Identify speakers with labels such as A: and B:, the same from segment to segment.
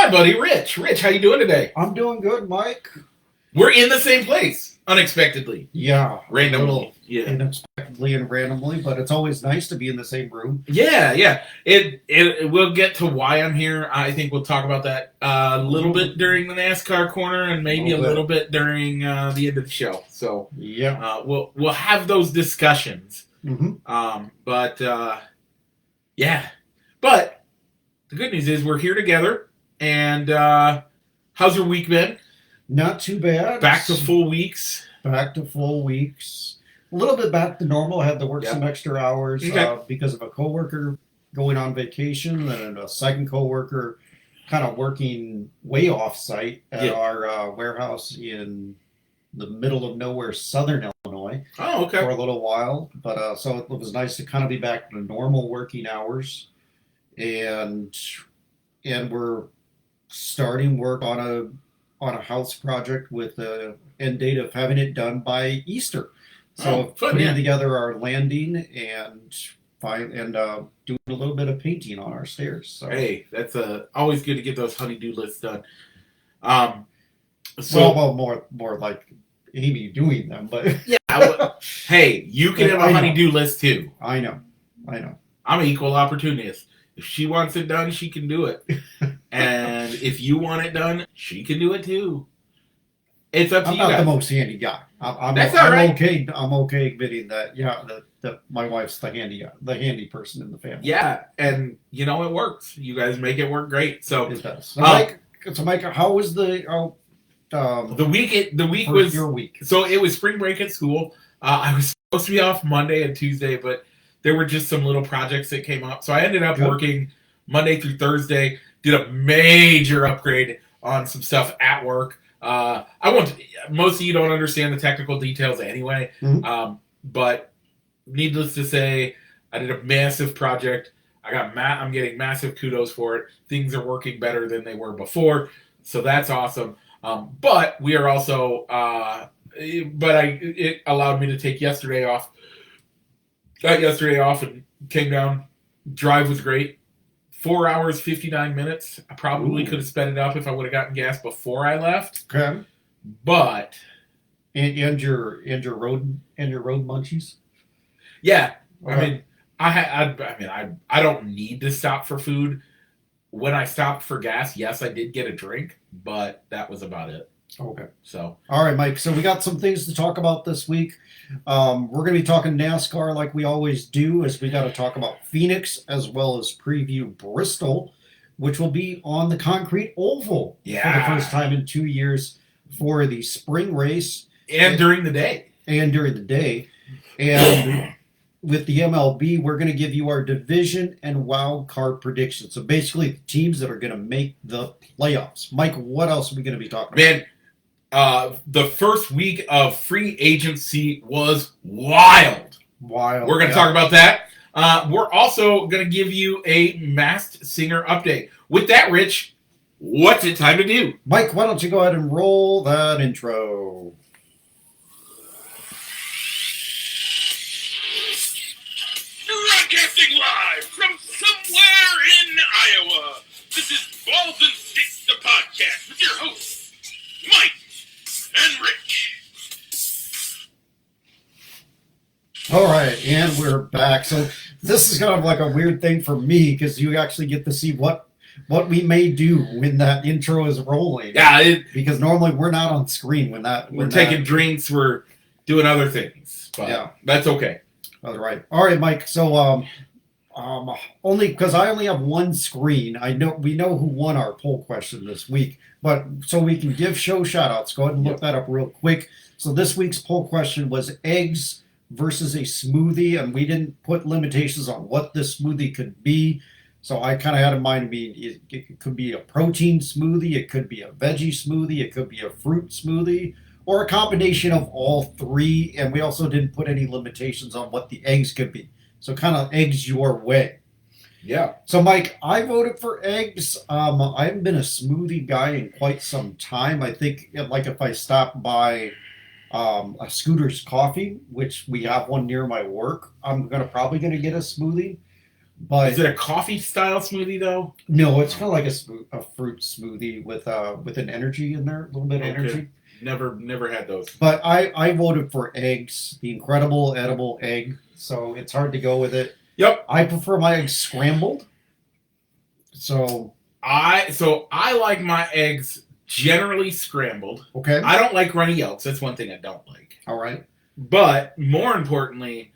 A: my buddy Rich. Rich, how you doing today?
B: I'm doing good, Mike.
A: We're in the same place, unexpectedly.
B: Yeah.
A: Randomly.
B: Unexpectedly and randomly, but it's always nice to be in the same room.
A: Yeah. It we'll get to why I'm here. I think we'll talk about that a little bit during the NASCAR corner and maybe a little bit during the end of the show. So
B: yeah,
A: we'll have those discussions.
B: Mm-hmm.
A: But the good news is we're here together. And how's your week been?
B: Not too bad.
A: Back to full weeks.
B: A little bit back to normal. I had to work some extra hours because of a coworker going on vacation, and a second coworker kind of working way off site at our warehouse in the middle of nowhere, southern Illinois.
A: Oh, okay.
B: For a little while, but so it was nice to kind of be back to normal working hours, and we're starting work on a house project with the end date of having it done by Easter. So putting together our landing and doing a little bit of painting on our stairs. So.
A: Hey, that's always good to get those honey-do lists done.
B: More like Amy doing them, but
A: hey, you can have a honey-do list too.
B: I know.
A: I'm an equal opportunist. If she wants it done, she can do it. And if you want it done, she can do it too. It's up to you guys.
B: I'm not the most handy guy. I'm okay. I'm okay admitting that. Yeah, that my wife's the handy person in the family.
A: Yeah, and it works. You guys make it work great. So
B: it does. So Mike, how was the
A: week? The week was
B: your week.
A: So it was spring break at school. I was supposed to be off Monday and Tuesday, but there were just some little projects that came up. So I ended up working Monday through Thursday. Did a major upgrade on some stuff at work. Most of you don't understand the technical details anyway. Mm-hmm. But needless to say, I did a massive project. I'm getting massive kudos for it. Things are working better than they were before, so that's awesome. But we are also, it allowed me to take yesterday off. Got yesterday off and came down. Drive was great. 4 hours, 59 minutes. I probably could have sped it up if I would have gotten gas before I left.
B: Okay.
A: But
B: and your road munchies?
A: Yeah. Okay. I don't need to stop for food. When I stopped for gas, yes, I did get a drink, but that was about it.
B: Okay.
A: So.
B: All right, Mike. So we got some things to talk about this week. We're going to be talking NASCAR like we always do, as we got to talk about Phoenix as well as preview Bristol, which will be on the concrete oval for the first time in 2 years for the spring race.
A: And during the day.
B: And with the MLB, we're going to give you our division and wild card predictions. So basically, the teams that are going to make the playoffs. Mike, what else are we going to be talking about?
A: Man, the first week of free agency was wild. We're going to talk about that. We're also going to give you a Masked Singer update. With that, Rich, what's it time to do?
B: Mike, why don't you go ahead and roll that intro?
C: Broadcasting live from somewhere in Iowa. This is Balls and Sticks, the podcast, with your hosts, Mike and Rich.
B: All right, and we're back. So this is kind of like a weird thing for me because you actually get to see what we may do when that intro is rolling.
A: Yeah,
B: because normally we're not on screen when
A: we're taking drinks, we're doing other things. But that's okay.
B: All right, Mike. So only because I only have one screen. We know who won our poll question this week, but so we can give show shout outs. Go ahead and look that up real quick. So this week's poll question was eggs versus a smoothie, and we didn't put limitations on what this smoothie could be. So I kind of had in mind it could be a protein smoothie, it could be a veggie smoothie, it could be a fruit smoothie, or a combination of all three. And we also didn't put any limitations on what the eggs could be. So kind of eggs your way.
A: Yeah.
B: So, Mike, I voted for eggs. I haven't been a smoothie guy in quite some time. I think, like, if I stop by a Scooter's Coffee, which we have one near my work, I'm probably going to get a smoothie. But
A: Is it a coffee style smoothie though?
B: no, it's kind of like a fruit smoothie with an energy in there, a little bit of
A: Okay.
B: energy.
A: Never had those.
B: But I voted for eggs, the incredible edible egg. So it's hard to go with it.
A: Yep.
B: I prefer my eggs scrambled. So
A: I like my eggs generally scrambled.
B: okay,
A: I don't like runny yolks. That's one thing I don't like.
B: all right.
A: But more importantly,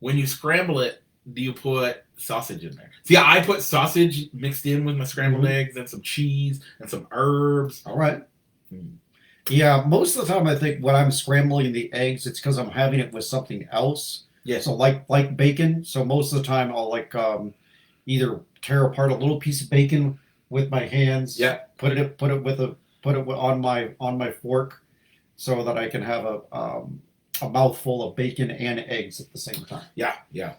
A: when you scramble it, do you put sausage in there? See, I put sausage mixed in with my scrambled eggs and some cheese and some herbs.
B: All right.
A: Mm.
B: Yeah, most of the time I think when I'm scrambling the eggs, it's because I'm having it with something else.
A: Yes.
B: So like bacon. So most of the time I'll either tear apart a little piece of bacon with my hands.
A: Yeah.
B: Put it on my fork, so that I can have a mouthful of bacon and eggs at the same time.
A: Yeah. Yeah.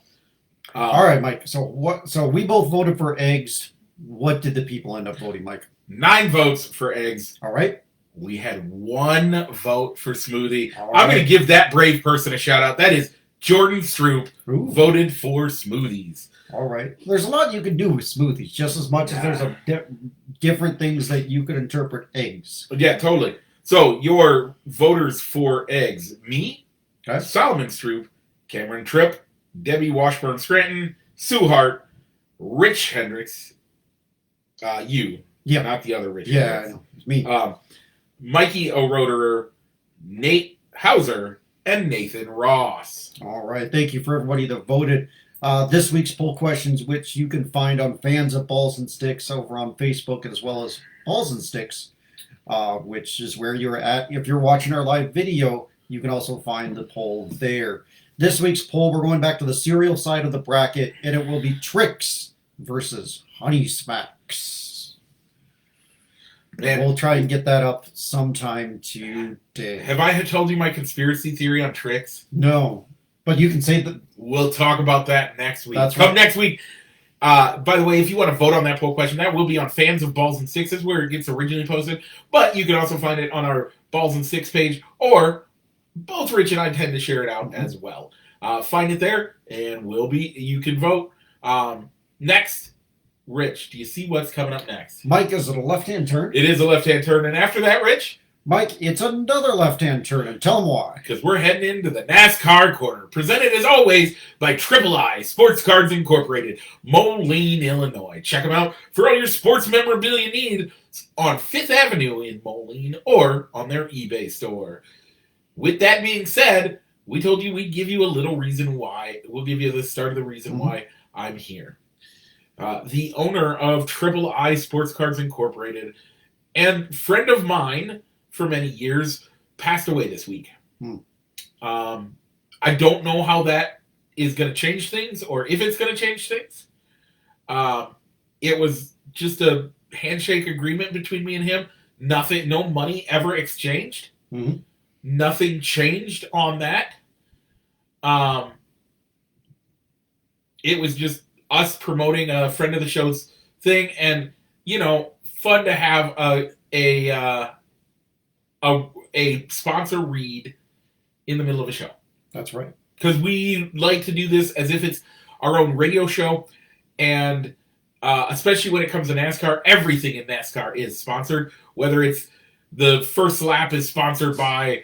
B: All right, Mike. So we both voted for eggs. What did the people end up voting, Mike?
A: 9 votes for eggs.
B: All right.
A: We had 1 vote for smoothie.
B: All
A: I'm
B: right.
A: going to give that brave person a shout out. That is Jordan Stroop,
B: Ooh.
A: voted for smoothies.
B: All right. There's a lot you can do with smoothies, just as much as there's different things that you could interpret eggs.
A: Yeah, totally. So your voters for eggs: me,
B: Okay.
A: Solomon Stroop, Cameron Tripp, Debbie Washburn Scranton, Sue Hart, Rich Hendricks, you,
B: Yeah.
A: not the other Rich
B: Yeah, I
A: Hendricks.
B: know. It's me.
A: Mikey O'Roderer, Nate Hauser, and Nathan Ross.
B: All right. Thank you for everybody that voted. This week's poll questions, which you can find on Fans of Balls and Sticks over on Facebook, as well as Balls and Sticks, which is where you're at. If you're watching our live video, you can also find the poll there. This week's poll, we're going back to the cereal side of the bracket, and it will be Trix versus Honey Smacks.
A: Man,
B: We'll try and get that up sometime today.
A: have I told you my conspiracy theory on Trix?
B: No, but you can say that.
A: We'll talk about that next week.
B: That's
A: Come
B: right.
A: next week. By the way, if you want to vote on that poll question, that will be on Fans of Balls and Sixes, where it gets originally posted. But you can also find it on our Balls and Six page, or both Rich and I tend to share it out as well. Find it there, and you can vote. Next, Rich, do you see what's coming up next?
B: Mike, is it a left-hand turn?
A: It is a left-hand turn, and after that, Rich,
B: Mike, it's another left-hand turn, and tell them why.
A: because we're heading into the NASCAR corner, presented as always by Triple I Sports Cards Incorporated, Moline, Illinois. Check them out for all your sports memorabilia needs on 5th Avenue in Moline or on their eBay store. With that being said, we told you we'd give you a little reason why. We'll give you the start of the reason why I'm here. The owner of Triple I Sports Cards Incorporated and friend of mine for many years passed away this week. I don't know how that is going to change things or if it's going to change things. It was just a handshake agreement between me and him. Nothing, no money ever exchanged.
B: Mm-hmm.
A: Nothing changed on that. It was just us promoting a friend of the show's thing, and fun to have a sponsor read in the middle of a show.
B: That's right.
A: Because we like to do this as if it's our own radio show, and especially when it comes to NASCAR, everything in NASCAR is sponsored. Whether it's the first lap is sponsored by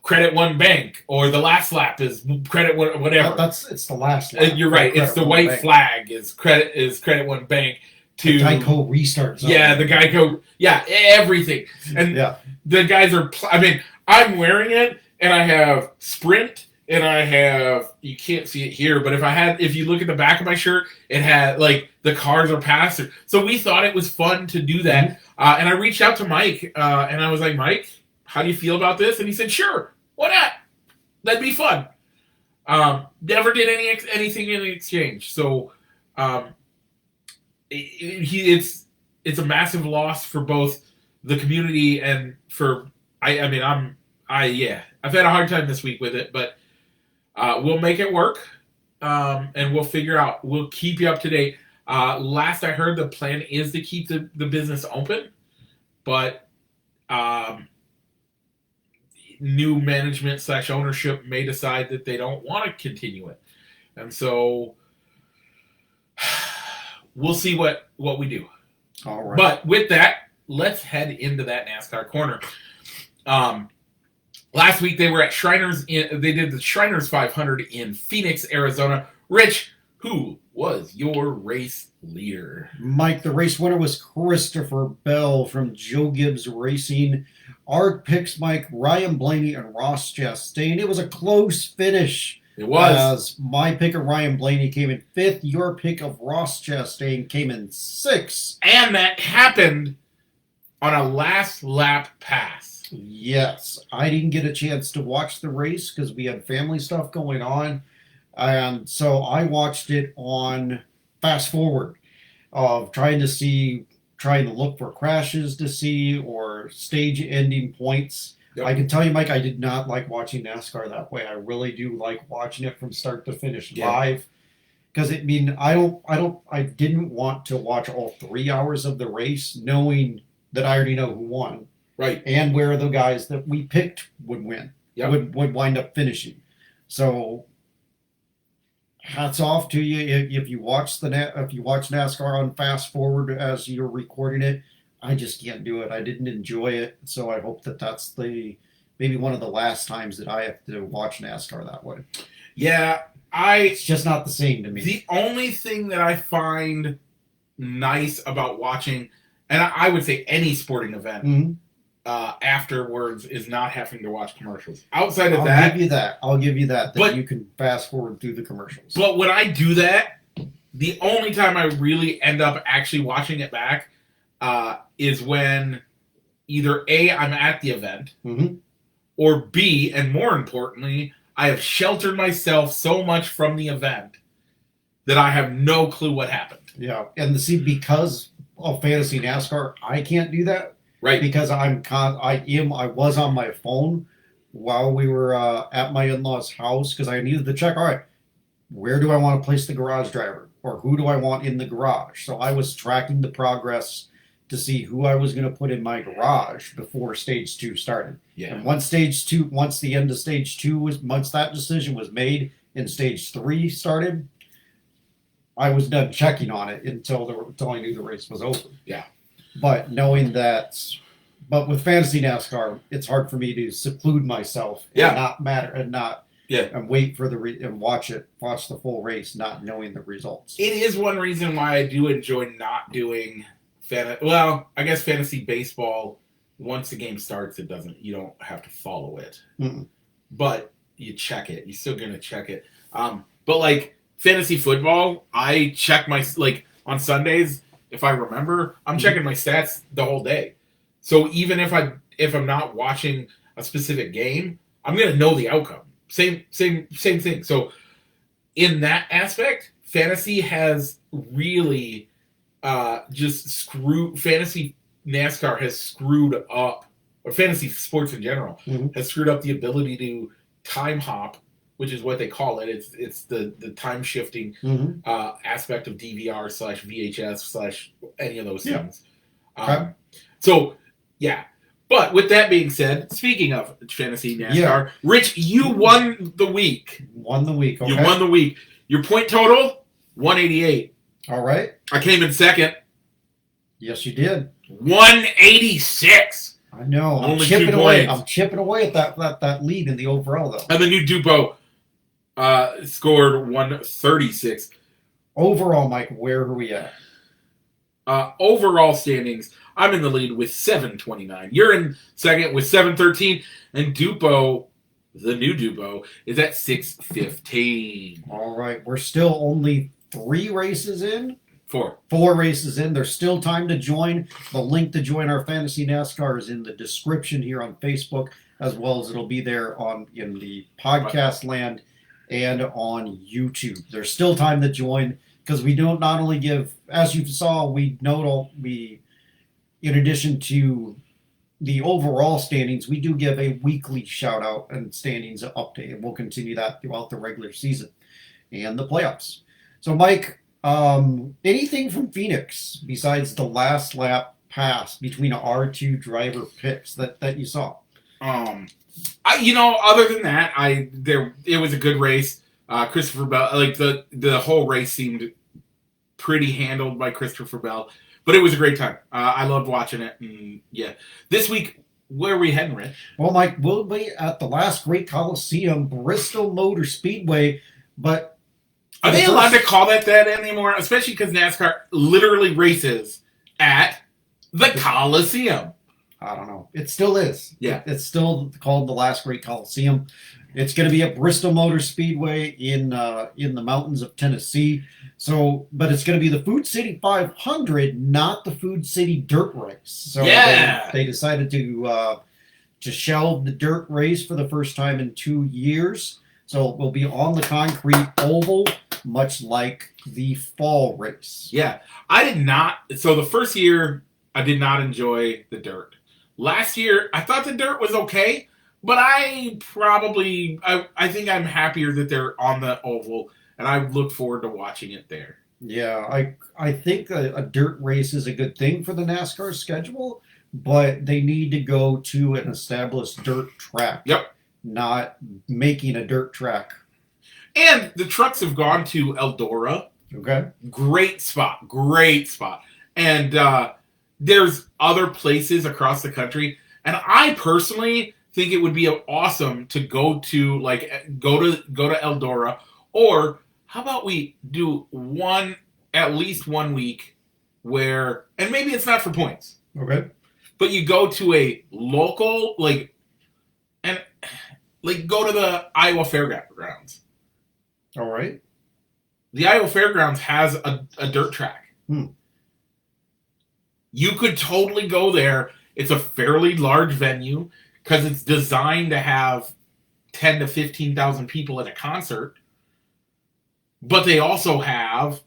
A: Credit One Bank, or the last lap is Credit One, whatever.
B: It's the last lap.
A: You're right. It's the white flag is Credit One Bank to
B: the Geico restart zone.
A: Yeah, the Geico. Yeah, everything. And the guys are. I'm wearing it, and I have Sprint, and I have. You can't see it here, but if you look at the back of my shirt, it had the cars are past. So we thought it was fun to do that, and I reached out to Mike, and I was like, Mike, how do you feel about this? And he said, sure. Why not? That'd be fun. Never did anything in exchange. So it's a massive loss for both the community and for I've had a hard time this week with it, but we'll make it work, and we'll figure out. We'll keep you up to date. Last I heard, the plan is to keep the business open, but new management / ownership may decide that they don't want to continue it. And so we'll see what we do.
B: All right.
A: But with that, let's head into that NASCAR corner. Last week they were at Shriners. They did the Shriners 500 in Phoenix, Arizona. Rich, who was your race leader?
B: Mike, the race winner was Christopher Bell from Joe Gibbs Racing. Our picks, Mike, Ryan Blaney and Ross Chastain. It was a close finish.
A: It was.
B: As my pick of Ryan Blaney came in 5th, your pick of Ross Chastain came in 6th.
A: And that happened on a last lap pass.
B: Yes, I didn't get a chance to watch the race because we had family stuff going on. And so I watched it on fast forward of trying to look for crashes to see or stage ending points. Yep. I can tell you, Mike, I did not like watching NASCAR that way. I really do like watching it from start to finish live. Because I didn't want to watch all 3 hours of the race knowing that I already know who won.
A: Right.
B: And where the guys that we picked would win. Yep. Would wind up finishing. So hats off to you if you watch NASCAR on fast forward as you're recording it. I just can't do it. I didn't enjoy it, so I hope that's maybe one of the last times that I have to watch NASCAR that way.
A: Yeah,
B: it's just not the same to me.
A: The only thing that I find nice about watching, and I would say any sporting event, afterwards is not having to watch commercials. Outside of
B: I'll give you that. But you can fast forward through the commercials.
A: But when I do that, the only time I really end up actually watching it back is when either A, I'm at the event, or B, and more importantly, I have sheltered myself so much from the event that I have no clue what happened.
B: Yeah, and because of Fantasy NASCAR, I can't do that.
A: Right.
B: Because I was on my phone while we were at my in-laws' house because I needed to check, all right, where do I want to place the garage driver? Or who do I want in the garage? So I was tracking the progress to see who I was going to put in my garage before stage 2 started.
A: Yeah.
B: And once the end of stage 2 once that decision was made and stage 3 started, I was done checking on it until I knew the race was over.
A: Yeah.
B: But but with Fantasy NASCAR, it's hard for me to seclude myself and wait for and watch the full race, not knowing the results.
A: It is one reason why I do enjoy not doing fantasy baseball. Once the game starts, you don't have to follow it, but you check it. You're still gonna check it. But like fantasy football, I check on Sundays. If I remember, I'm checking my stats the whole day. So even if I'm not watching a specific game, I'm gonna know the outcome. Same thing. So in that aspect, fantasy has really fantasy NASCAR has screwed up, or fantasy sports in general has screwed up the ability to time hop, which is what they call it. It's the time shifting aspect of DVR / VHS / any of those things. So yeah. But with that being said, speaking of fantasy NASCAR, Rich, you won the week.
B: Okay.
A: You won the week. Your point total, 188.
B: All right.
A: I came in second.
B: Yes, you did.
A: 186.
B: I know.
A: Only 2 points.
B: I'm chipping away at that lead in the overall, though.
A: And the new Dupo scored 136.
B: Overall, Mike, where are we at?
A: Overall standings, I'm in the lead with 729. You're in second with 713. And Dupo, the new Dupo, is at 615.
B: All right. We're still only 3 races in.
A: 4
B: races in. There's still time to join. The link to join our Fantasy NASCAR is in the description here on Facebook, as well as it'll be there in the podcast land and on YouTube. There's still time to join because we don't not only give, as you saw, we in addition to the overall standings, we do give a weekly shout out and standings update, and we'll continue that throughout the regular season and the playoffs. So, Mike, anything from Phoenix besides the last lap pass between our 2 driver picks that you saw?
A: Other than that, it was a good race. Christopher Bell, the whole race seemed pretty handled by Christopher Bell. But it was a great time. I loved watching it. And yeah. This week, where are we heading, Rich?
B: Well, Mike, we'll be at the last great Coliseum, Bristol Motor Speedway, but...
A: Are they allowed to call that anymore? Especially because NASCAR literally races at the Coliseum.
B: I don't know. It still is.
A: Yeah.
B: It's still called the last great Coliseum. It's going to be at Bristol Motor Speedway in the mountains of Tennessee. So, but it's going to be the Food City 500, not the Food City Dirt Race. So they decided to shelve the dirt race for the first time in 2 years. So it will be on the concrete oval, much like the fall race.
A: Yeah. I did not. So the first year, I did not enjoy the dirt. Last year, I thought the dirt was okay, but I think I'm happier that they're on the oval, and I look forward to watching it there.
B: Yeah, I think a dirt race is a good thing for the NASCAR schedule, but they need to go to an established dirt track.
A: Yep.
B: Not making a dirt track.
A: And the trucks have gone to Eldora.
B: Okay.
A: Great spot. And there's other places across the country. And I personally think it would be awesome to go to Eldora. Or how about we do at least 1 week where, and maybe it's not for points.
B: Okay.
A: But you go to a local, go to the Iowa Fairgrounds.
B: All right.
A: The Iowa Fairgrounds has a dirt track. You could totally go there. It's a fairly large venue because it's designed to have 10 to 15,000 people at a concert. But they also have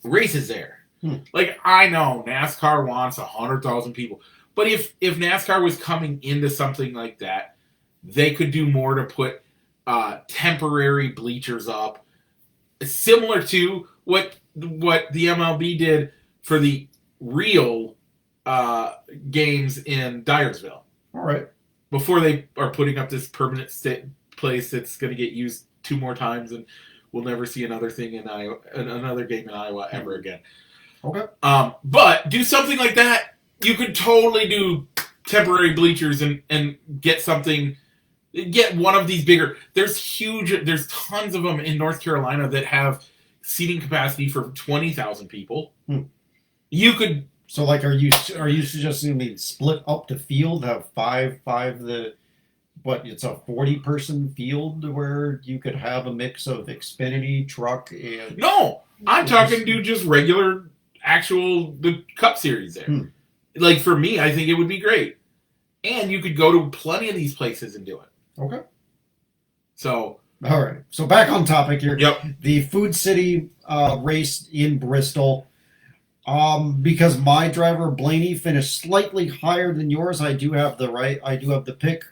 A: races there. I know NASCAR wants 100,000 people. But if NASCAR was coming into something like that, they could do more to put temporary bleachers up, similar to what the MLB did for the real games in Dyersville.
B: All right.
A: Before they are putting up this permanent place that's going to get used 2 more times, and we'll never see another thing in Iowa, another game in Iowa ever again.
B: Okay.
A: But do something like that. You could totally do temporary bleachers and get something. Get one of these bigger. There's tons of them in North Carolina that have seating capacity for 20,000 people. You could.
B: So, are you suggesting they split up the field, have five it's a 40-person field where you could have a mix of Xfinity, truck, and...
A: No, I'm talking to just regular, the Cup Series there. For me, I think it would be great. And you could go to plenty of these places and do it.
B: Okay.
A: So.
B: All right. So back on topic here.
A: Yep.
B: The Food City race in Bristol. Because my driver Blaney finished slightly higher than yours, I do have the pick,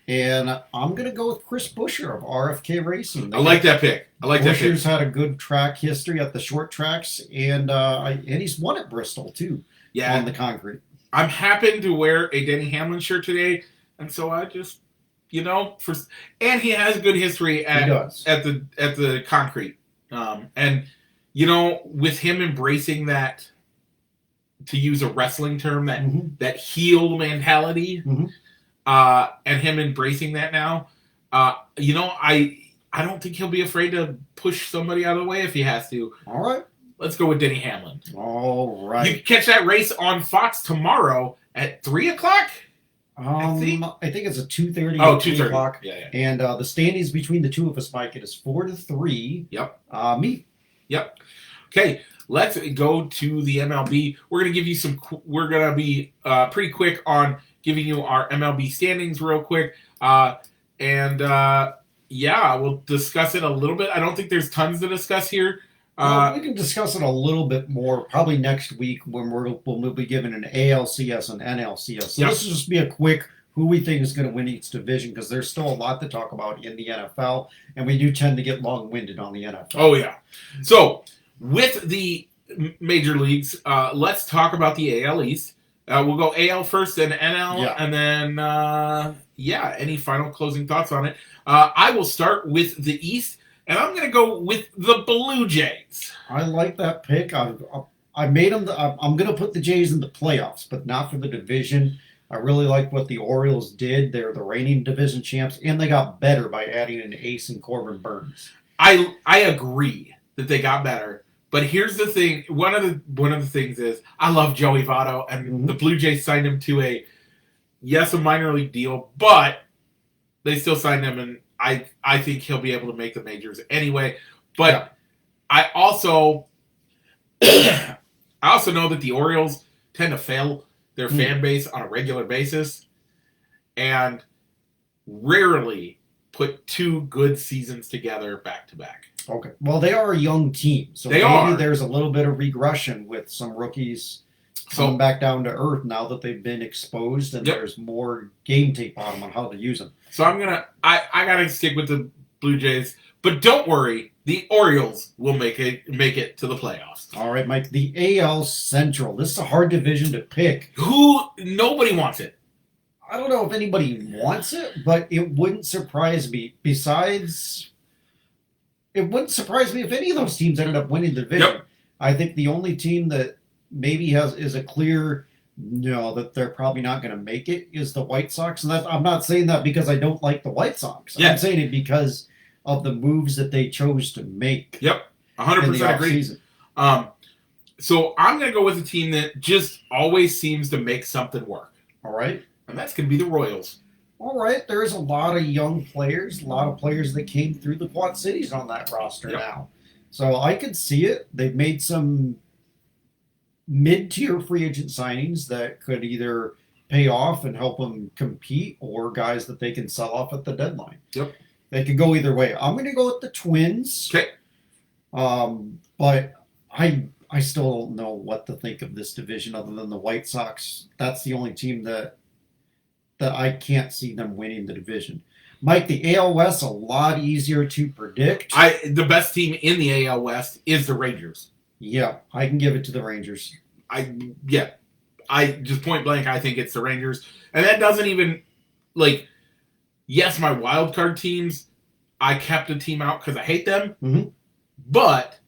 B: and I'm gonna go with Chris Buescher of RFK Racing.
A: I like that pick.
B: Buescher's had a good track history at the short tracks, and he's won at Bristol too.
A: Yeah.
B: On the concrete.
A: I'm happy to wear a Denny Hamlin shirt today, and so I just, and he has a good history at the concrete, and with him embracing that. To use a wrestling term, that heel mentality, and him embracing that now, I don't think he'll be afraid to push somebody out of the way if he has to.
B: All right.
A: Let's go with Denny Hamlin.
B: All right.
A: You can catch that race on Fox tomorrow at 3 o'clock?
B: I think it's a 2:30.
A: Oh, 2:30.
B: O'clock.
A: Yeah.
B: And the standings between the two of us, Mike, it is 4-3.
A: Yep.
B: Me.
A: Yep. Okay. Let's go to the MLB. We're going to give you we're going to be pretty quick on giving you our MLB standings real quick. We'll discuss it a little bit. I don't think there's tons to discuss here.
B: We can discuss it a little bit more probably next week when we'll be given an ALCS and NLCS. So this will just be a quick who we think is going to win each division because there's still a lot to talk about in the NFL, and we do tend to get long-winded on the NFL.
A: Oh, yeah. So... with the major leagues, let's talk about the AL East. We'll go AL first, then NL, and then, any final closing thoughts on it. I will start with the East, And I'm going to go with the Blue Jays.
B: I like that pick. I made them. I'm going to put the Jays in the playoffs, but not for the division. I really like what the Orioles did. They're the reigning division champs, and they got better by adding an ace in Corbin Burns.
A: I agree that they got better, but here's the thing. One of the things is I love Joey Votto, and the Blue Jays signed him to a minor league deal, but they still signed him, and I think he'll be able to make the majors anyway. But yeah. I also know that the Orioles tend to fail their fan base on a regular basis, and rarely put two good seasons together back to back.
B: Okay. Well, they are a young team, so maybe there's a little bit of regression with some rookies coming back down to earth now that they've been exposed, and there's more game tape on them on how to use them.
A: So I gotta stick with the Blue Jays, but don't worry, the Orioles will make it to the playoffs.
B: All right, Mike. The AL Central. This is a hard division to pick.
A: Nobody wants it.
B: I don't know if anybody wants it, but it wouldn't surprise me. Besides, it wouldn't surprise me if any of those teams ended up winning the division. Yep. I think the only team that maybe is a clear that they're probably not going to make it is the White Sox. And I'm not saying that because I don't like the White Sox. Yeah. I'm saying it because of the moves that they chose to make.
A: Yep, 100% agree. So I'm going to go with a team that just always seems to make something work.
B: All right.
A: And that's going to be the Royals.
B: All right. There's a lot of young players, a lot of players that came through the Quad Cities on that roster now. So I could see it. They've made some mid-tier free agent signings that could either pay off and help them compete, or guys that they can sell off at the deadline.
A: Yep. They
B: could go either way. I'm going to go with the Twins.
A: Okay.
B: But I still don't know what to think of this division other than the White Sox. That's the only team that I can't see them winning the division. Mike, the AL West, a lot easier to predict.
A: The best team in the AL West is the Rangers.
B: Yeah, I can give it to the Rangers.
A: I just point blank, I think it's the Rangers. And that doesn't even, yes, my wild card teams, I kept a team out because I hate them.
B: Mm-hmm.
A: But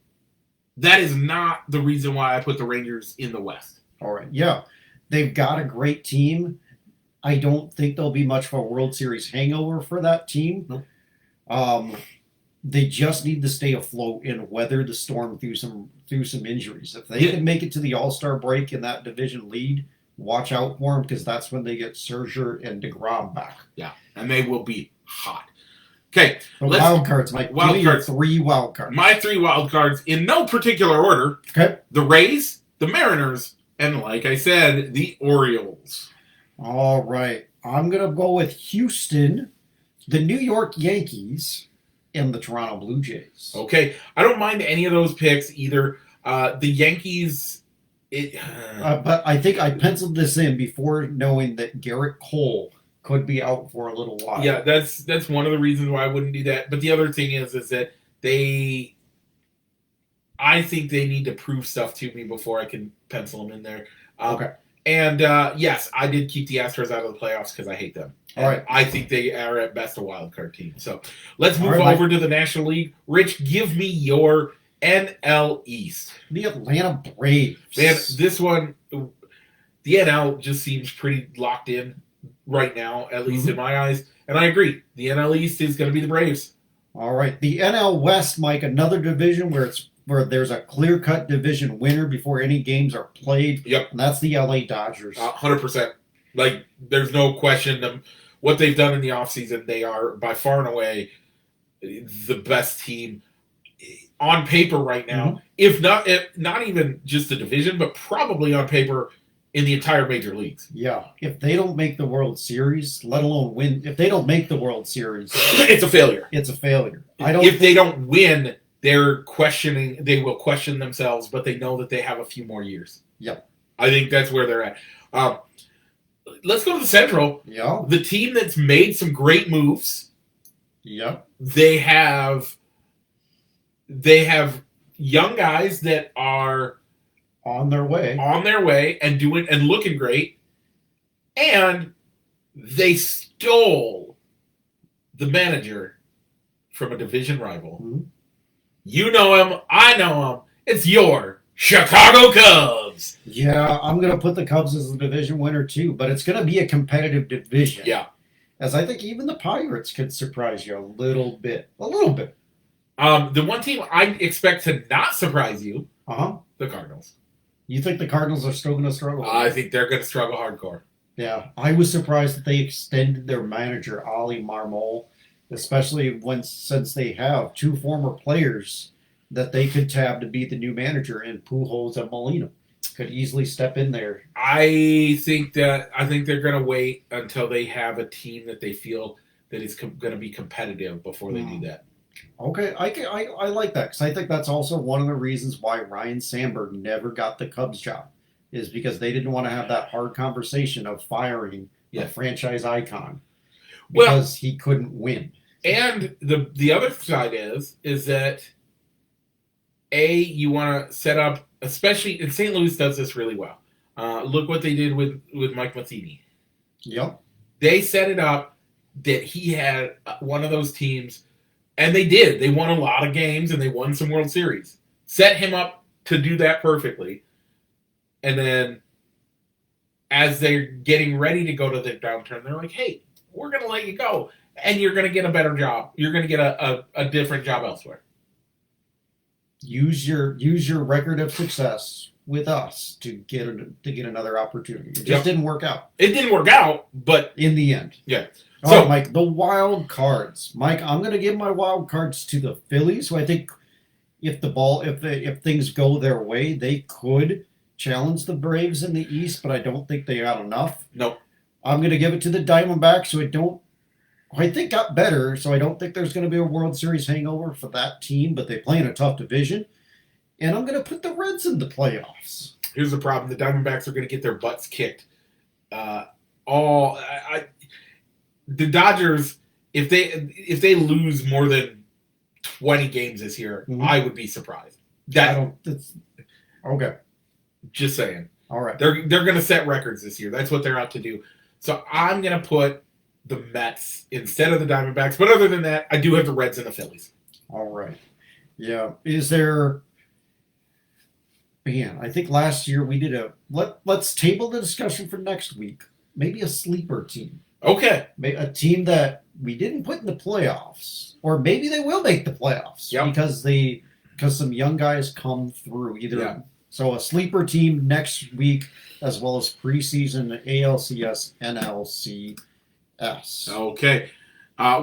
A: that is not the reason why I put the Rangers in the West.
B: All right, yeah. They've got a great team. I don't think there'll be much of a World Series hangover for that team.
A: Nope.
B: They just need to stay afloat and weather the storm through some injuries. If they can make it to the All-Star break in that division lead, watch out for them, because that's when they get Scherzer and DeGrom back.
A: Yeah, and they will be hot. Okay.
B: Wild cards, Mike.
A: Wild cards.
B: 3 wild cards.
A: My 3 wild cards, in no particular order.
B: Okay.
A: The Rays, the Mariners, and like I said, the Orioles.
B: All right. I'm going to go with Houston, the New York Yankees, and the Toronto Blue Jays.
A: Okay. I don't mind any of those picks either. The Yankees...
B: but I think I penciled this in before knowing that Garrett Cole could be out for a little while.
A: Yeah, that's one of the reasons why I wouldn't do that. But the other thing is that I think they need to prove stuff to me before I can pencil them in there.
B: Okay.
A: And yes, I did keep the Astros out of the playoffs because I hate them.
B: All right.
A: I think they are at best a wild card team. So let's move over to the National League. Rich, give me your NL East.
B: The Atlanta Braves.
A: Man, this one, the NL just seems pretty locked in right now, at least in my eyes. And I agree. The NL East is going to be the Braves.
B: All right. The NL West, Mike, another division where there's a clear-cut division winner before any games are played.
A: Yep.
B: And that's the LA Dodgers.
A: 100%. There's no question. What they've done in the offseason, they are by far and away the best team on paper right now. If not even just the division, but probably on paper in the entire major leagues.
B: Yeah. If they don't make the World Series, let alone win, if they don't make the World Series,
A: it's a failure.
B: It's a failure.
A: If they don't win, they will question themselves, but they know that they have a few more years.
B: Yep.
A: I think that's where they're at. Let's go to the Central.
B: Yeah.
A: The team that's made some great moves.
B: Yep.
A: They have young guys that are
B: on their way
A: and doing and looking great, and they stole the manager from a division rival.
B: Mm-hmm.
A: You know him. I know him. It's your Chicago Cubs.
B: Yeah, I'm going to put the Cubs as the division winner too, but it's going to be a competitive division.
A: Yeah.
B: As I think even the Pirates could surprise you a little bit. A little bit.
A: The one team I expect to not surprise you, the Cardinals.
B: You think the Cardinals are still going to struggle?
A: I think they're going to struggle hardcore.
B: Yeah, I was surprised that they extended their manager, Ali Marmol, especially since they have two former players that they could tab to be the new manager in Pujols and Molina. Could easily step in there.
A: I think they're going to wait until they have a team that they feel that is going to be competitive before they do that.
B: Okay, I like that because I think that's also one of the reasons why Ryan Sandberg never got the Cubs job, is because they didn't want to have that hard conversation of firing a franchise icon because he couldn't win.
A: And the other side is that you want to set up, especially in St. Louis does this really well. Look what they did with Mike Matheny.
B: Yep.
A: They set it up that he had one of those teams. And they did. They won a lot of games, and they won some World Series. Set him up to do that perfectly. And then as they're getting ready to go to the downturn, they're like, hey, we're going to let you go. And you're going to get a better job. You're going to get a different job elsewhere.
B: Use your record of success with us to get another opportunity. It just didn't work out.
A: It didn't work out, but
B: in the end.
A: Yeah.
B: So, Mike, the wild cards. Mike, I'm going to give my wild cards to the Phillies, who I think if things go their way, they could challenge the Braves in the East, but I don't think they got enough.
A: Nope.
B: I'm going to give it to the Diamondbacks, who I think got better, so I don't think there's going to be a World Series hangover for that team, but they play in a tough division. And I'm going to put the Reds in the playoffs.
A: Here's the problem. The Diamondbacks are going to get their butts kicked. The Dodgers, if they lose more than 20 games this year, I would be surprised.
B: Okay.
A: Just saying.
B: All right.
A: They're going to set records this year. That's what they're out to do. So I'm going to put the Mets instead of the Diamondbacks. But other than that, I do have the Reds and the Phillies.
B: All right. Yeah. Is there... Man, I think last year we did let's table the discussion for next week. Maybe a sleeper team.
A: Okay.
B: A team that we didn't put in the playoffs, or maybe they will make the playoffs because some young guys come through. So a sleeper team next week, as well as preseason ALCS, NLCS.
A: Okay.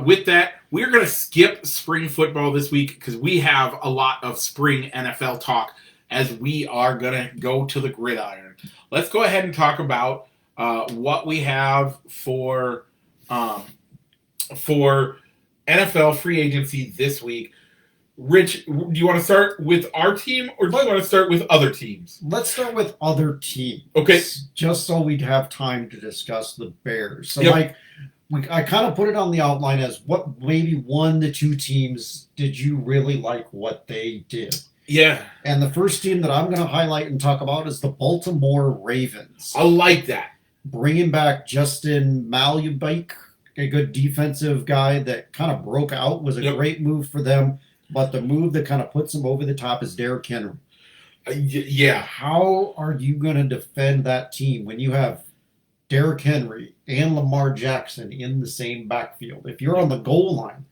A: With that, we're going to skip spring football this week because we have a lot of spring NFL talk as we are going to go to the gridiron. Let's go ahead and talk about what we have for NFL free agency this week. Rich, do you want to start with our team, or do you want to start with other teams?
B: Let's start with other teams.
A: Okay.
B: Just so we'd have time to discuss the Bears. So, Mike, I kind of put it on the outline as what maybe 1 to 2 teams did you really like what they did?
A: Yeah.
B: And the first team that I'm going to highlight and talk about is the Baltimore Ravens.
A: I like that.
B: Bringing back Justin Malubike, a good defensive guy that kind of broke out, was a great move for them. But the move that kind of puts them over the top is Derrick Henry.
A: Yeah.
B: How are you going to defend that team when you have Derrick Henry and Lamar Jackson in the same backfield? If you're on the goal line,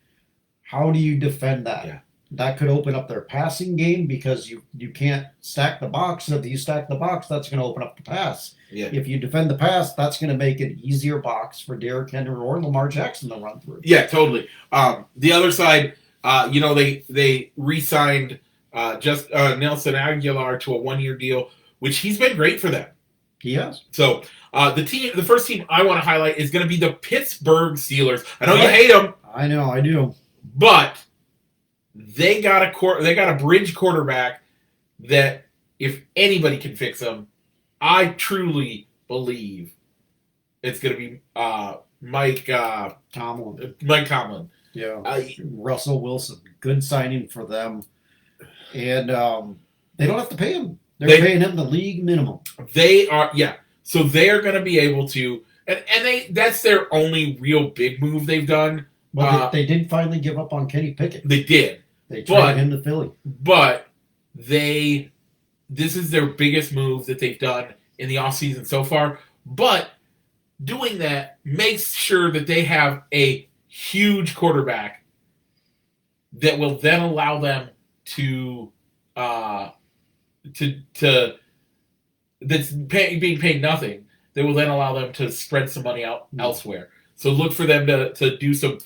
B: how do you defend that?
A: Yeah.
B: That could open up their passing game because you can't stack the box. If you stack the box, that's going to open up the pass.
A: Yeah.
B: If you defend the pass, that's going to make it easier box for Derrick Henry or Lamar Jackson to run through.
A: Yeah, totally. The other side, they re-signed Nelson Aguilar to a 1-year deal, which he's been great for them.
B: He has.
A: So the first team I want to highlight is going to be the Pittsburgh Steelers. I know you hate them.
B: I know, I do.
A: But they got a bridge quarterback that if anybody can fix them, I truly believe it's going to be Mike
B: Tomlin.
A: Mike Tomlin.
B: Yeah. Russell Wilson. Good signing for them. And they don't have to pay him. They're paying him the league minimum.
A: They are, So they are going to be able to, and that's their only real big move they've done.
B: Well, they did finally give up on Kenny Pickett.
A: They did.
B: They traded him to Philly.
A: But this is their biggest move that they've done in the offseason so far. But doing that makes sure that they have a huge quarterback that will then allow them to that's being paid nothing. That will then allow them to spread some money out elsewhere. So look for them to do some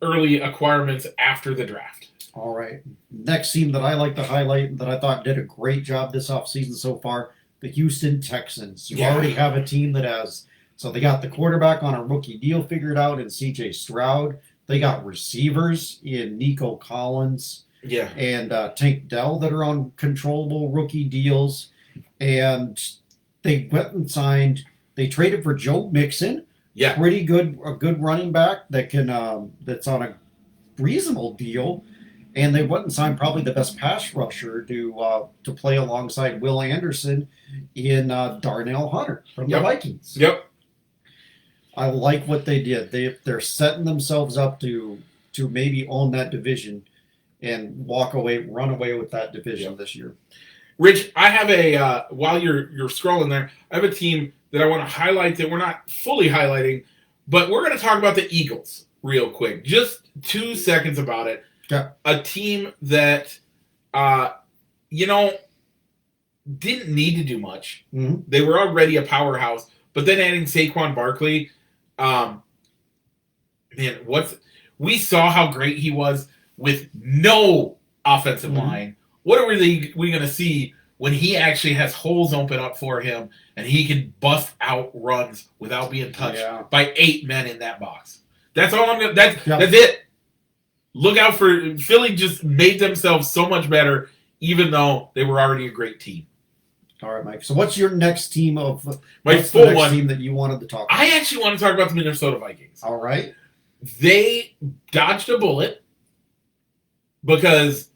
A: early acquirements after the draft.
B: All right. Next team that I like to highlight that I thought did a great job this offseason so far, the Houston Texans. You already have a team that has, so they got the quarterback on a rookie deal figured out in C.J. Stroud. They got receivers in Nico Collins and Tank Dell that are on controllable rookie deals. And they went and signed, they traded for Joe Mixon.
A: Yeah.
B: Pretty good, a good running back that can, that's on a reasonable deal. And they went and signed probably the best pass rusher to play alongside Will Anderson in Darnell Hunter from the Vikings.
A: Yep.
B: I like what they did. They're setting themselves up to maybe own that division and run away with that division this year.
A: Rich, I have a while you're scrolling there, I have a team that I want to highlight that we're not fully highlighting, but we're going to talk about the Eagles real quick. Just 2 seconds about it.
B: Yeah.
A: A team that, didn't need to do much.
B: Mm-hmm.
A: They were already a powerhouse, but then adding Saquon Barkley, we saw how great he was with no offensive line. What are we going to see when he actually has holes open up for him and he can bust out runs without being touched by 8 men in that box? That's all I'm going to. That's it. Look out for Philly. Just made themselves so much better, even though they were already a great team.
B: All right, Mike. So, what's your next team of
A: my full one
B: team that you wanted to talk about?
A: I actually want to talk about the Minnesota Vikings.
B: All right.
A: They dodged a bullet because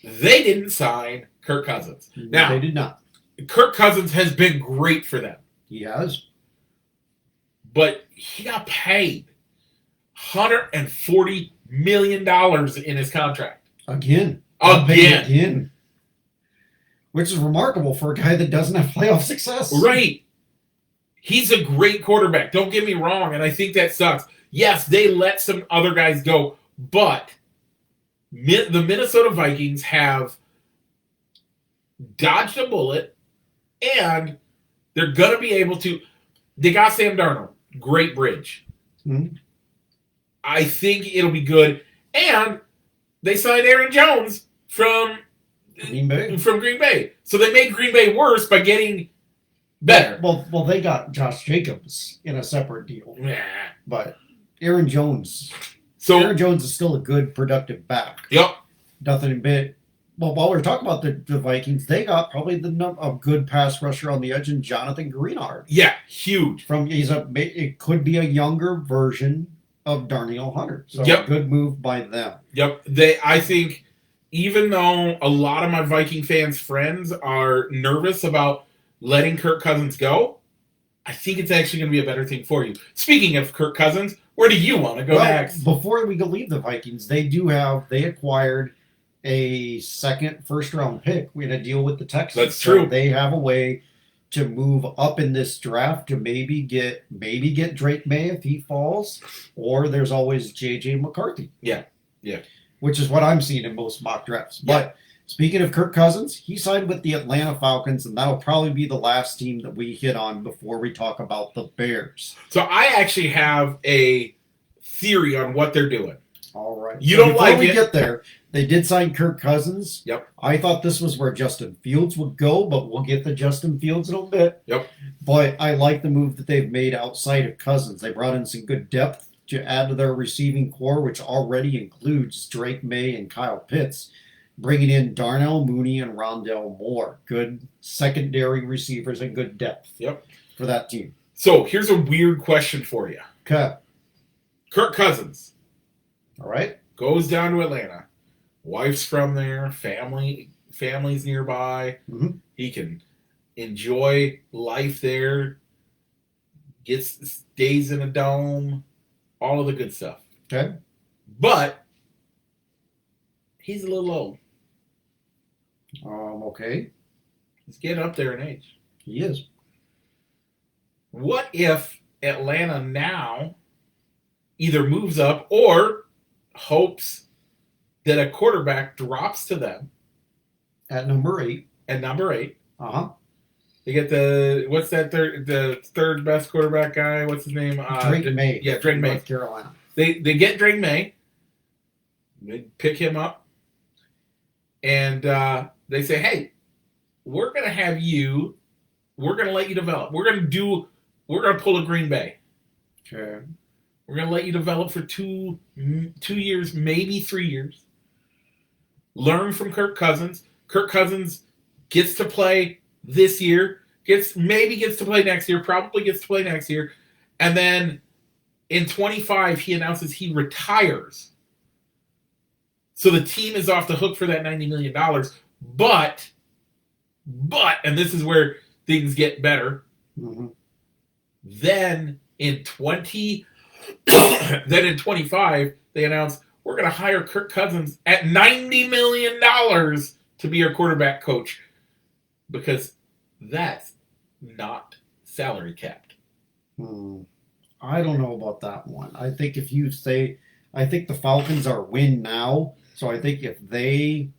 A: they didn't sign Kirk Cousins. Now,
B: they did not.
A: Kirk Cousins has been great for them.
B: He has.
A: But he got paid $140 million in his contract.
B: Again. Which is remarkable for a guy that doesn't have playoff success.
A: Right. He's a great quarterback. Don't get me wrong, and I think that sucks. Yes, they let some other guys go, but the Minnesota Vikings have dodged a bullet, and they're going to be able to. They got Sam Darnold. Great bridge.
B: Mm-hmm.
A: I think it'll be good. And they signed Aaron Jones from Green Bay. So they made Green Bay worse by getting better.
B: Well, they got Josh Jacobs in a separate deal.
A: Yeah.
B: But Aaron Jones is still a good, productive back.
A: Yep.
B: Nothing but. Well, while we're talking about the Vikings, they got probably a good pass rusher on the edge in Jonathan Greenard.
A: Yeah, huge.
B: It could be a younger version of Darnell Hunter. So a good move by them.
A: Yep. I think even though a lot of my Viking fans' friends are nervous about letting Kirk Cousins go, I think it's actually going to be a better thing for you. Speaking of Kirk Cousins, where do you want to go next?
B: Before we go leave the Vikings, they acquired a second first-round pick. We had a deal with the Texans.
A: That's true.
B: So they have a way to move up in this draft to maybe get Drake May if he falls, or there's always J.J. McCarthy.
A: Yeah.
B: Which is what I'm seeing in most mock drafts.
A: Yeah.
B: But speaking of Kirk Cousins, he signed with the Atlanta Falcons, and that'll probably be the last team that we hit on before we talk about the Bears.
A: So I actually have a theory on what they're doing.
B: All right.
A: Before
B: we get there, they did sign Kirk Cousins.
A: Yep.
B: I thought this was where Justin Fields would go, but we'll get to Justin Fields in a bit.
A: Yep.
B: But I like the move that they've made outside of Cousins. They brought in some good depth to add to their receiving core, which already includes Drake May and Kyle Pitts, bringing in Darnell Mooney and Rondell Moore. Good secondary receivers and good depth for that team.
A: So here's a weird question for you.
B: Okay.
A: Kirk Cousins.
B: All right.
A: Goes down to Atlanta. Wife's from there. Family's nearby.
B: Mm-hmm.
A: He can enjoy life there. Stays in a dome. All of the good stuff.
B: Okay.
A: But he's a little old.
B: Okay.
A: He's getting up there in age.
B: He is.
A: What if Atlanta now either moves up or hopes that a quarterback drops to them
B: At number 8.
A: at number 8?
B: Uh-huh.
A: They get the third best quarterback guy. What's his name?
B: Drake May.
A: Yeah, Drake May.
B: North Carolina.
A: They get Drake May. They pick him up, and they say, "Hey, we're gonna have you. We're gonna let you develop. We're gonna pull a Green Bay.
B: Okay.
A: We're gonna let you develop for 2 years, maybe 3 years. Learn from Kirk Cousins. Kirk Cousins gets to play this year. Maybe gets to play next year. Probably gets to play next year, and then in 25 he announces he retires." So the team is off the hook for that $90 million. But, and this is where things get better.
B: Mm-hmm.
A: Then in 25, they announce we're going to hire Kirk Cousins at $90 million to be our quarterback coach, because that's not salary capped.
B: I don't know about that one. I think I think the Falcons are win now. So I think if they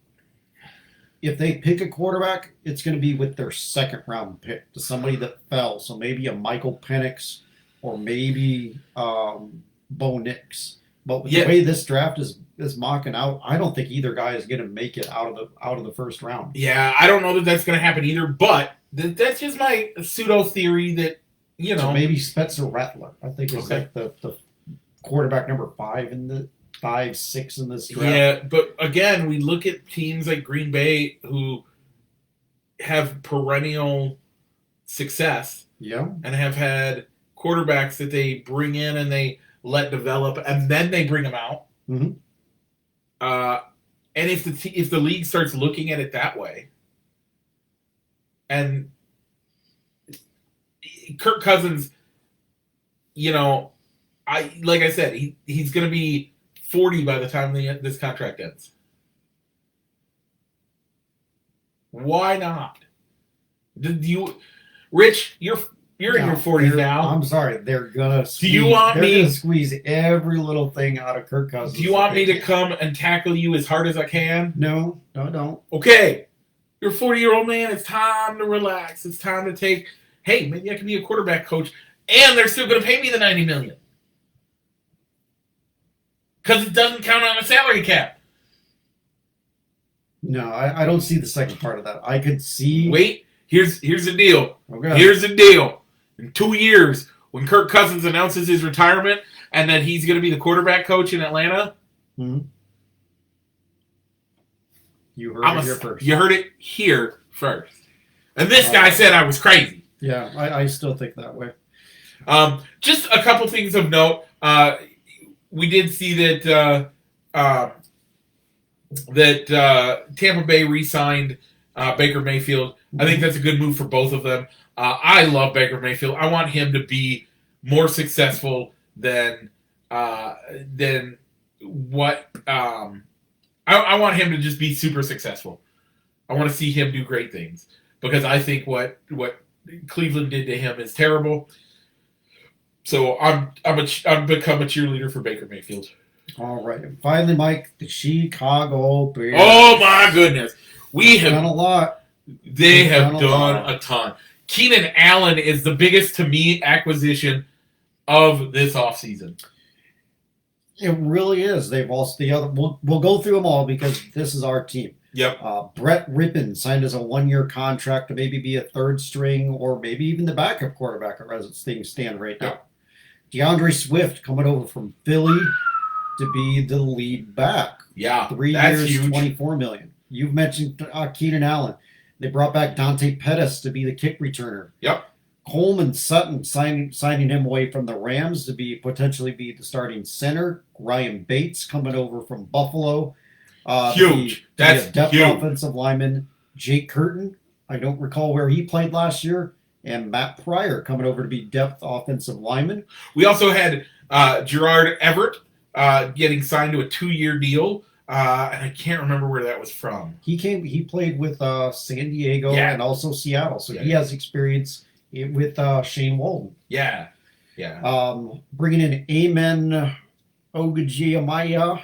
B: pick a quarterback, it's going to be with their second round pick, to somebody that fell. So maybe a Michael Penix or maybe Bo Nix. But with the way this draft is mocking out, I don't think either guy is going to make it out of the first round.
A: Yeah, I don't know that that's going to happen either. But that's just my pseudo theory that
B: So maybe Spencer Rattler, I think, is like the quarterback number 5 in the 5-6 in this draft.
A: Yeah, but again, we look at teams like Green Bay who have perennial success, and have had quarterbacks that they bring in and they let develop, and then they bring them out.
B: Mm-hmm.
A: And if the league starts looking at it that way, and Kirk Cousins, like I said, he's going to be 40 by the time this contract ends. Why not? Rich, you're in your 40s now.
B: I'm sorry, they're gonna. Squeeze every little thing out of Kirk Cousins?
A: Do you want me to come and tackle you as hard as I can?
B: No, I don't.
A: Okay, you're a 40-year-old man. It's time to relax. It's time to take. Hey, maybe I can be a quarterback coach, and they're still going to pay me the $90 million. Because it doesn't count on a salary cap.
B: No, I don't see the second part of that. I could see.
A: Wait, here's the deal.
B: Okay.
A: Here's the deal. In 2 years, when Kirk Cousins announces his retirement and that he's going to be the quarterback coach in Atlanta,
B: you heard it here first.
A: You heard it here first. And this guy said I was crazy.
B: Yeah, I still think that way.
A: Just a couple things of note. We did see that Tampa Bay re-signed Baker Mayfield. I think that's a good move for both of them. I love Baker Mayfield. I want him to be more successful than what. I want him to just be super successful. I want to see him do great things, because I think what Cleveland did to him is terrible. So I'm become a cheerleader for Baker Mayfield.
B: All right, and finally, Mike, the Chicago Bears.
A: Oh my goodness, we have
B: done a lot.
A: They have done a ton. Keenan Allen is the biggest, to me, acquisition of this offseason.
B: It really is. They've also we'll go through them all because this is our team.
A: Yep.
B: Brett Rippon signed as a 1-year contract to maybe be a third string or maybe even the backup quarterback as things stand right now. DeAndre Swift coming over from Philly to be the lead back.
A: Yeah,
B: 3 years, huge. $24 million. You've mentioned Keenan Allen. They brought back Dante Pettis to be the kick returner.
A: Yep.
B: Coleman Sutton signing him away from the Rams to potentially be the starting center. Ryan Bates coming over from Buffalo.
A: Huge. That's
B: depth
A: huge.
B: Offensive lineman Jake Curtin. I don't recall where he played last year. And Matt Pryor coming over to be depth offensive lineman.
A: We also had Gerard Everett getting signed to a 2-year deal. And I can't remember where that was from.
B: He played with San Diego and also Seattle, so he has experience with Shane Walton.
A: Yeah.
B: Bringing in Amen Ogujiamaya,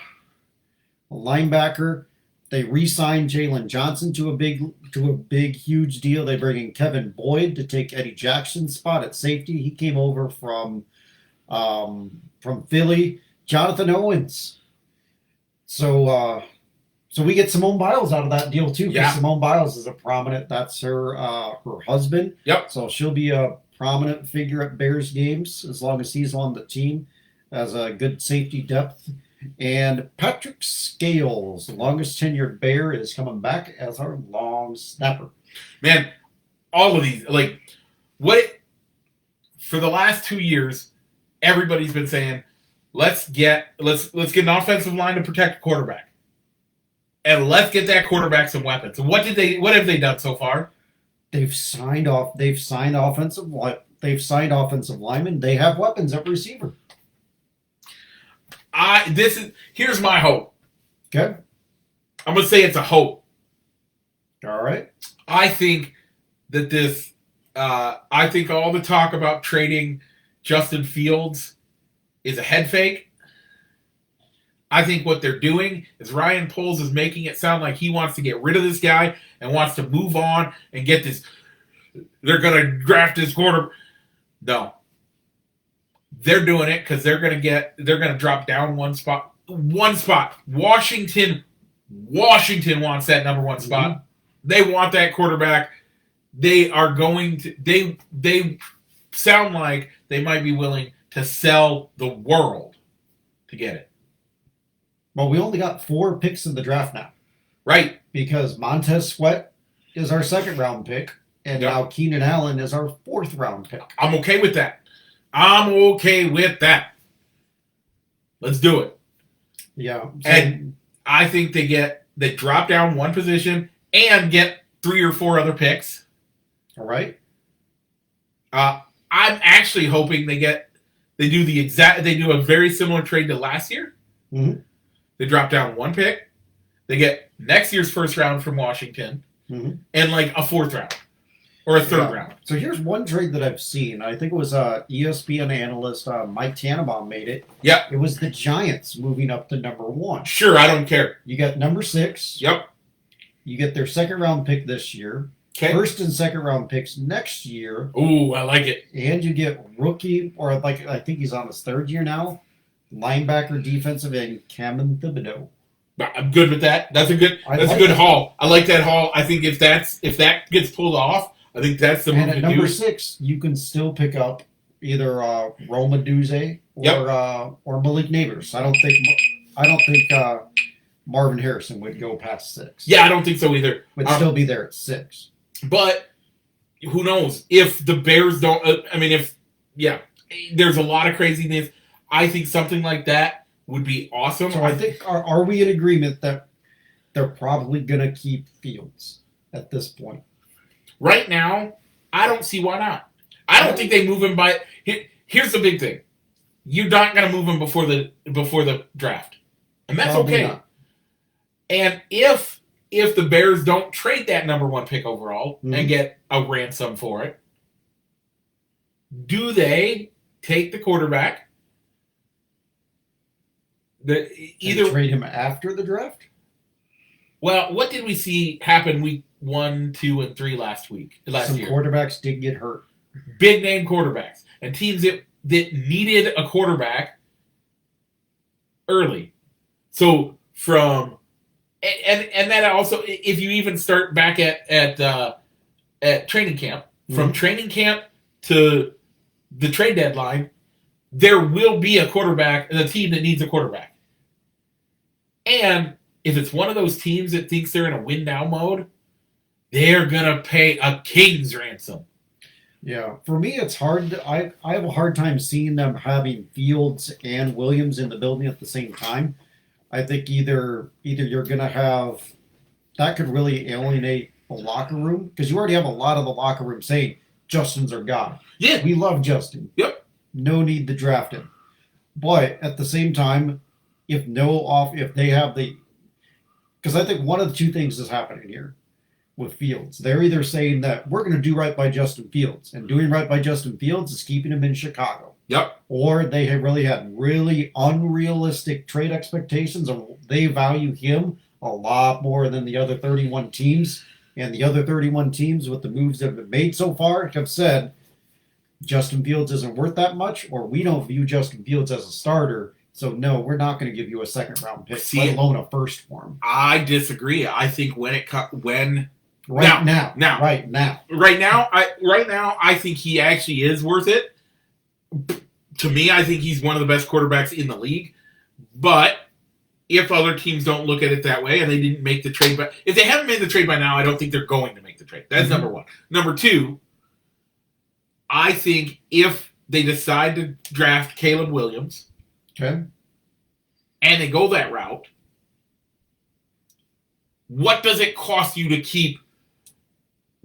B: a linebacker. They re-signed Jalen Johnson to a big, huge deal. They bring in Kevin Boyd to take Eddie Jackson's spot at safety. He came over from Philly. Jonathan Owens. So we get Simone Biles out of that deal too.
A: Yeah.
B: Simone Biles is a prominent. That's her husband.
A: Yep.
B: So she'll be a prominent figure at Bears games as long as he's on the team as a good safety depth. And Patrick Scales, the longest tenured Bear, is coming back as our long snapper.
A: Man, all of these, for the last 2 years, everybody's been saying, let's get an offensive line to protect the quarterback. And let's get that quarterback some weapons. And what have they done so far?
B: They've signed offensive linemen. They have weapons at receiver.
A: Here's my hope.
B: Okay.
A: I'm gonna say it's a hope.
B: All right.
A: I think that I think all the talk about trading Justin Fields is a head fake. I think what they're doing is Ryan Poles is making it sound like he wants to get rid of this guy and wants to move on and get this. They're gonna draft this quarter. No. They're doing it because they're gonna drop down one spot. Washington wants that number one spot. Mm-hmm. They want that quarterback. They are going to. They sound like they might be willing to sell the world to get it.
B: Well, we only got 4 picks in the draft now,
A: right?
B: Because Montez Sweat is our 2nd round pick, and now Keenan Allen is our 4th round pick.
A: I'm okay with that. Let's do it.
B: Yeah. So,
A: and I think they drop down one position and get 3 or 4 other picks.
B: All right.
A: I'm actually hoping they do a very similar trade to last year.
B: Mm-hmm.
A: They drop down 1 pick. They get next year's 1st round from Washington and a 4th round. Or a 3rd round.
B: So here's one trade that I've seen. I think it was ESPN analyst Mike Tannenbaum made it.
A: Yep.
B: It was the Giants moving up to number 1.
A: Sure, I don't care.
B: You got number 6.
A: Yep.
B: You get their 2nd round pick this year.
A: Okay.
B: 1st and 2nd round picks next year.
A: Ooh, I like it.
B: And you get rookie, or I think he's on his 3rd year now, linebacker, defensive end, Cameron Thibodeau.
A: I'm good with that. That's a good haul. I like that haul. I think if that gets pulled off, I think that's the move to do.
B: And at number 6, you can still pick up either Roma Duze or Malik Neighbors. I don't think Marvin Harrison would go past 6.
A: Yeah, I don't think so either.
B: Would still be there at 6.
A: But who knows if the Bears don't? There's a lot of craziness. I think something like that would be awesome.
B: So I think are we in agreement that they're probably going to keep Fields at this point?
A: Right now, I don't see why not. I don't think they move him by. Here's the big thing: you're not going to move him before the draft, and that's
B: Probably
A: okay.
B: Not.
A: And if the Bears don't trade that number 1 pick overall and get a ransom for it, do they take the quarterback?
B: Either trade him after the draft?
A: Well, what did we see happen week 1, 2, and 3 last year?
B: Quarterbacks did get hurt.
A: Big name quarterbacks and teams that needed a quarterback early. So from and that also, if you even start back at training camp, from training camp to the trade deadline, there will be a team that needs a quarterback. And if it's one of those teams that thinks they're in a win now mode, they're gonna pay a king's ransom.
B: Yeah, for me, it's hard. I have a hard time seeing them having Fields and Williams in the building at the same time. I think either you're gonna have that could really alienate the locker room because you already have a lot of the locker room saying Justin's our guy.
A: Yeah,
B: we love Justin.
A: Yep.
B: No need to draft him. But at the same time, if they have the, because I think one of the two things is happening here with Fields. They're either saying that we're going to do right by Justin Fields, and doing right by Justin Fields is keeping him in Chicago.
A: Yep.
B: Or they have really unrealistic trade expectations, and they value him a lot more than the other 31 teams. And the other 31 teams, with the moves that have been made so far, have said Justin Fields isn't worth that much, or we don't view Justin Fields as a starter. So no, we're not going to give you a second round pick, let alone a first for him.
A: I disagree. I think right now, I think he actually is worth it. To me, I think he's one of the best quarterbacks in the league. But if other teams don't look at it that way and they didn't make the trade, but if they haven't made the trade by now, I don't think they're going to make the trade. That's number one. Number two, I think if they decide to draft Caleb Williams,
B: okay,
A: and they go that route, what does it cost you to keep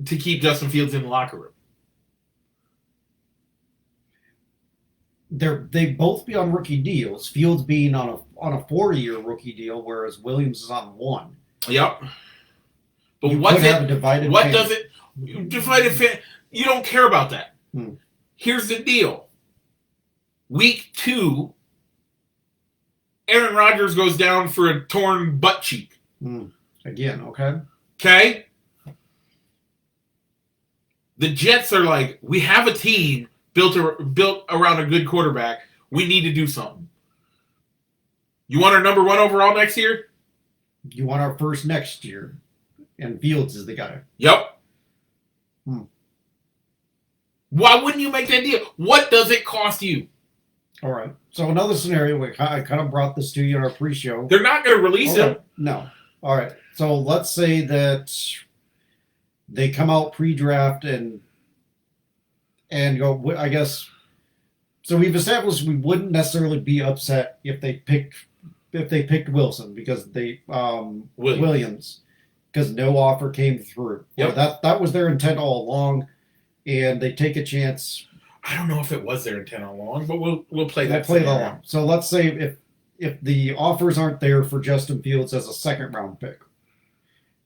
A: Justin Fields in the locker room?
B: They both be on rookie deals. Fields being on a 4-year rookie deal, whereas Williams is on 1.
A: Yep. But
B: You
A: what's
B: could have
A: it?
B: a divided
A: What
B: fan.
A: does it? Divided fan. You don't care about that. Here's the deal. Week 2, Aaron Rodgers goes down for a torn butt cheek.
B: Again, okay.
A: Okay? The Jets are like, we have a team built around a good quarterback. We need to do something. You want our number 1 overall next year?
B: You want our first next year, and Fields is the guy.
A: Yep. Why wouldn't you make that deal? What does it cost you?
B: All right. So another scenario, I kind of brought this to you in our pre-show.
A: They're not going to release him.
B: No. All right. So let's say that they come out pre-draft and go, I guess. So we've established we wouldn't necessarily be upset if they picked Wilson because Williams because no offer came through.
A: Yep.
B: That was their intent all along, and they take a chance.
A: I don't know if it was their intent all along, but we'll play that.
B: Play that along. So let's say if the offers aren't there for Justin Fields as a second round pick,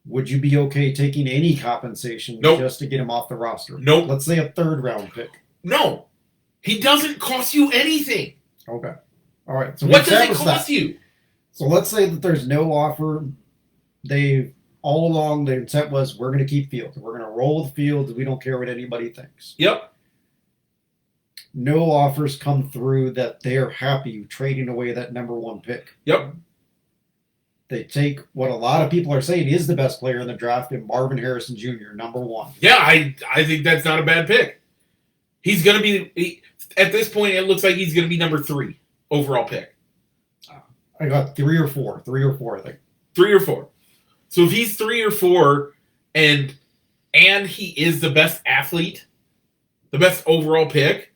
B: would you be okay taking any compensation just to get him off the roster?
A: Nope.
B: Let's say a third round pick.
A: No. He doesn't cost you anything.
B: Okay. All right. So
A: what does it cost you?
B: So let's say that there's no offer. All along the intent was we're going to keep Fields. We're going to roll with Fields. We don't care what anybody thinks.
A: Yep.
B: No offers come through that they're happy trading away that number 1 pick.
A: Yep.
B: They take what a lot of people are saying is the best player in the draft in Marvin Harrison Jr., number 1.
A: Yeah, I think that's not a bad pick. He's going to be, at this point, it looks like he's going to be number 3 overall pick.
B: I got 3 or 4, I think.
A: 3 or 4. So if he's 3 or 4 and he is the best athlete, the best overall pick,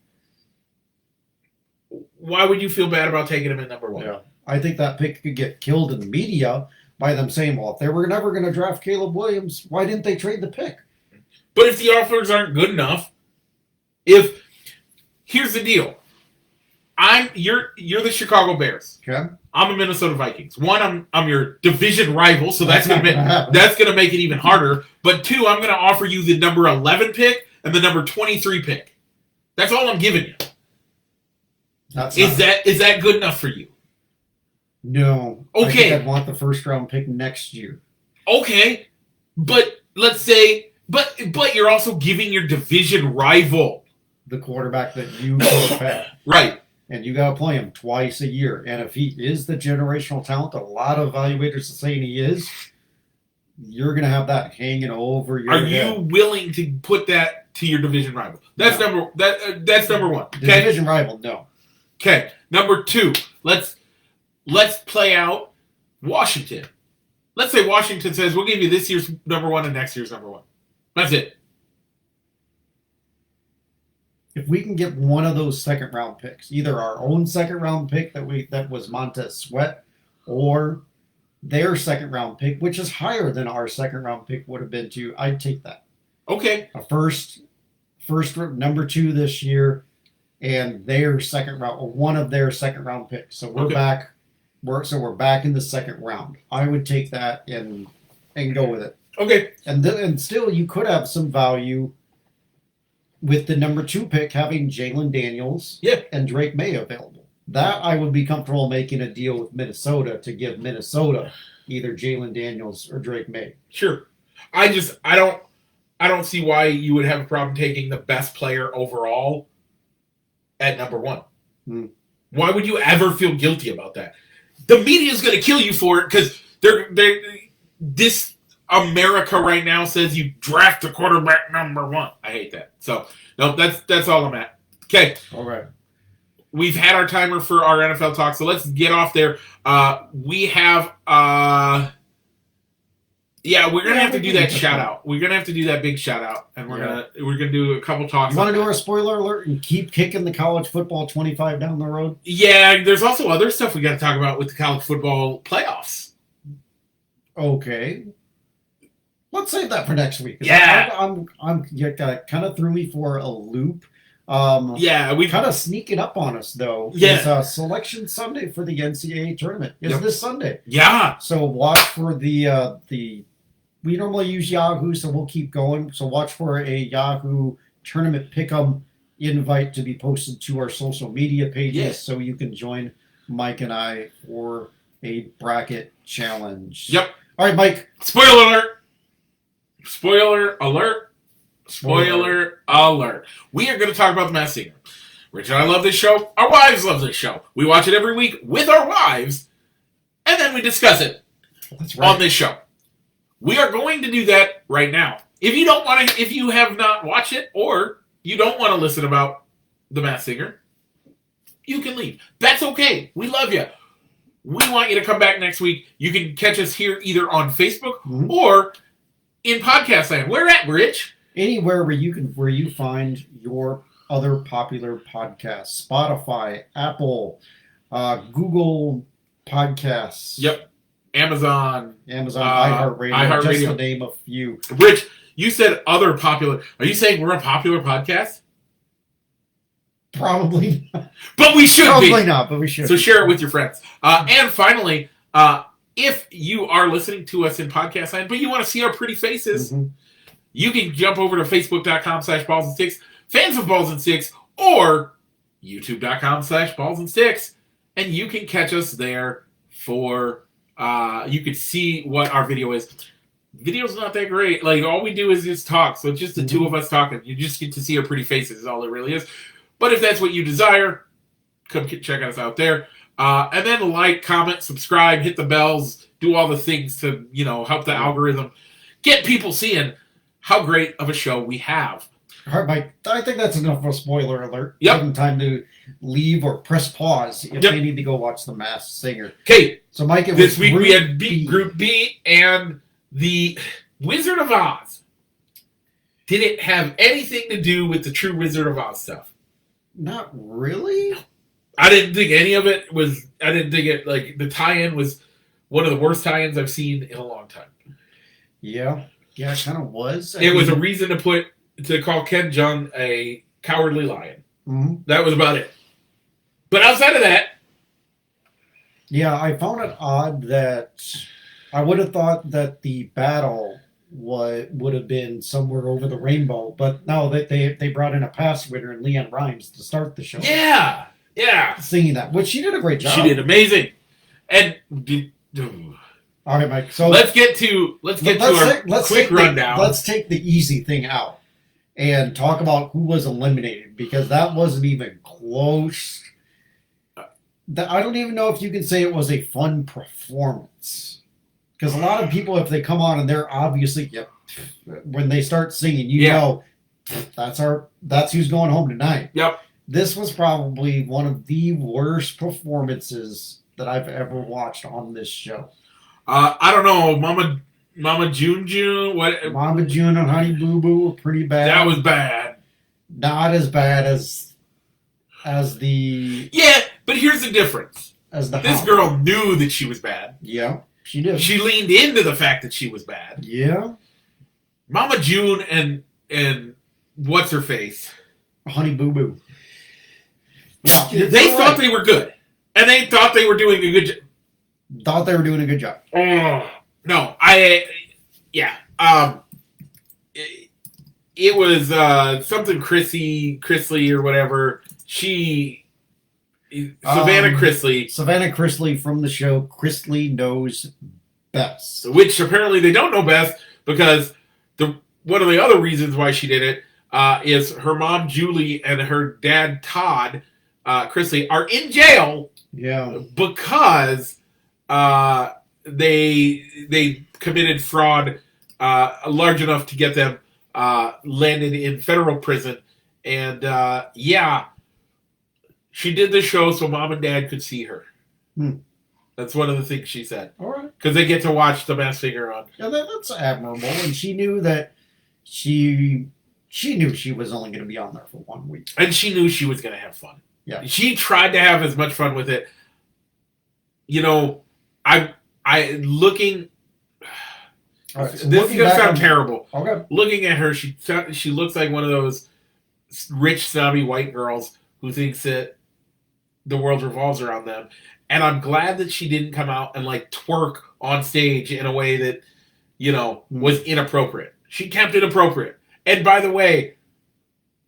A: why would you feel bad about taking him at number 1?
B: Yeah. I think that pick could get killed in the media by them saying, well, if they were never going to draft Caleb Williams, why didn't they trade the pick?
A: But if the offers aren't good enough, here's the deal. You're the Chicago Bears.
B: Okay.
A: I'm a Minnesota Vikings. 1, I'm your division rival, so that's gonna make it even harder. But 2, I'm gonna offer you the number 11 pick and the number 23 pick. That's all I'm giving you. Is that good enough for you?
B: No.
A: Okay.
B: I think I'd want the first round pick next year.
A: Okay, but let's say, but you're also giving your division rival
B: the quarterback that you have.
A: Right.
B: And you got to play him twice a year. And if he is the generational talent that a lot of evaluators are saying he is, you're going to have that hanging over your head.
A: Are you willing to put that to your division rival? That's number 1. Okay?
B: The division rival, no.
A: Okay. Number 2, let's play out Washington. Let's say Washington says, we'll give you this year's number 1 and next year's number 1. That's it.
B: If we can get one of those second round picks, either our own second round pick that was Montez Sweat, or their second round pick, which is higher than our second round pick would have been to, I'd take that.
A: Okay.
B: A first number 2 this year, and their second round, or one of their second round picks. So we're back We're back in the second round. I would take that and go with it.
A: Okay.
B: And still, you could have some value with the number 2 pick having Jalen Daniels and Drake May available. That I would be comfortable making a deal with Minnesota to give Minnesota either Jalen Daniels or Drake May.
A: Sure. I don't see why you would have a problem taking the best player overall at number 1. Why would you ever feel guilty about that? The media is going to kill you for it because this America right now says you draft the quarterback number 1. I hate that. So no, that's all I'm at. Okay.
B: All right.
A: We've had our timer for our NFL talk, so let's get off there. We have we're gonna have to do that shout out. We're gonna have to do that big shout out, and we're gonna do a couple talks.
B: You want to do our spoiler alert and keep kicking the college football 25 down the road?
A: Yeah, there's also other stuff we got to talk about with the college football playoffs.
B: Okay, let's save that for next week.
A: Yeah,
B: I'm kind of threw me for a loop.
A: We
B: kind of sneaking up on us though.
A: Yeah,
B: it's Selection Sunday for the NCAA tournament. It's this Sunday.
A: Yeah.
B: So watch for the. We normally use Yahoo, so we'll keep going. So watch for a Yahoo tournament pick'em invite to be posted to our social media pages, so you can join Mike and I for a bracket challenge.
A: Yep.
B: All right, Mike.
A: Spoiler alert. Spoiler alert. Spoiler alert. We are going to talk about The Masked Singer. Rich and I love this show. Our wives love this show. We watch it every week with our wives, and then we discuss it on this show. We are going to do that right now. If you have not watched it, or you don't want to listen about The Masked Singer, you can leave. That's okay. We love you. We want you to come back next week. You can catch us here either on Facebook or in podcast land. Where at, Rich?
B: Anywhere where you find your other popular podcasts. Spotify, Apple, Google Podcasts.
A: Yep. Amazon,
B: iHeartRadio, just to name a few.
A: Rich, you said other popular. Are you saying we're a popular podcast?
B: Probably not.
A: But we should
B: Probably
A: be.
B: Probably not, but we should.
A: So share it with your friends. And finally, if you are listening to us in podcast land, but you want to see our pretty faces, you can jump over to facebook.com/ballsandsticks, fans of Balls and Sticks, or youtube.com/ballsandsticks, and you can catch us there for... you can see what our video is. Video's not that great. Like, all we do is just talk. So it's just the two of us talking. You just get to see our pretty faces is all it really is. But if that's what you desire, come check us out there. And then like, comment, subscribe, hit the bells, do all the things to, help the algorithm. Get people seeing how great of a show we have.
B: All right, Mike. I think that's enough for a spoiler alert.
A: Yep.
B: Give them time to leave or press pause if they need to go watch The Masked Singer.
A: Okay.
B: So, Mike,
A: this week we had Group B and the Wizard of Oz. Did it have anything to do with the true Wizard of Oz stuff?
B: Not really.
A: I didn't think any of it was. I didn't think it, the tie-in was one of the worst tie-ins I've seen in a long time.
B: Yeah, it kind of was.
A: It was a reason to call Ken Jeong a cowardly lion. That was about it. But outside of that...
B: Yeah, I found it odd that I would have thought that the battle would have been somewhere over the rainbow, but no, they brought in a past winner in Leanne Rimes to start the show.
A: Yeah.
B: Singing that, which she did a great job.
A: She did amazing. And...
B: All right, Mike. So
A: let's get to our quick rundown.
B: Let's take the easy thing out and talk about who was eliminated, because that wasn't even close. I don't even know if you can say it was a fun performance, because a lot of people, if they come on and they're obviously when they start singing, know that's who's going home tonight.
A: Yep.
B: This was probably one of the worst performances that I've ever watched on this show.
A: I don't know, Mama June, what?
B: Mama June and Honey Boo Boo were pretty bad.
A: That was bad.
B: Not as bad as the...
A: Yeah, but here's the difference. This girl knew that she was bad.
B: Yeah, she did.
A: She leaned into the fact that she was bad.
B: Yeah.
A: Mama June and what's her face?
B: Honey Boo Boo.
A: Yeah, they thought they were good. And they thought they were doing a good job.
B: Thought they were doing a good job.
A: Oh no, yeah. It was something Chrisley or whatever. Savannah Chrisley.
B: Savannah Chrisley from the show Chrisley Knows Best.
A: Which apparently they don't know best because one of the other reasons why she did it is her mom Julie and her dad Todd Chrisley are in jail.
B: Yeah.
A: Because they committed fraud large enough to get them landed in federal prison. And she did the show so mom and dad could see her. That's one of the things she said.
B: All right.
A: Because they get to watch The Masked Singer on.
B: Yeah, that's admirable. And she knew that she knew she was only going to be on there for 1 week.
A: And she knew she was going to have fun.
B: Yeah.
A: She tried to have as much fun with it. You know, I looking.
B: All right, so
A: this is going to sound terrible.
B: Okay.
A: Looking at her, she looks like one of those rich, snobby white girls who thinks that the world revolves around them. And I'm glad that she didn't come out and like twerk on stage in a way that, was inappropriate. She kept it appropriate. And by the way,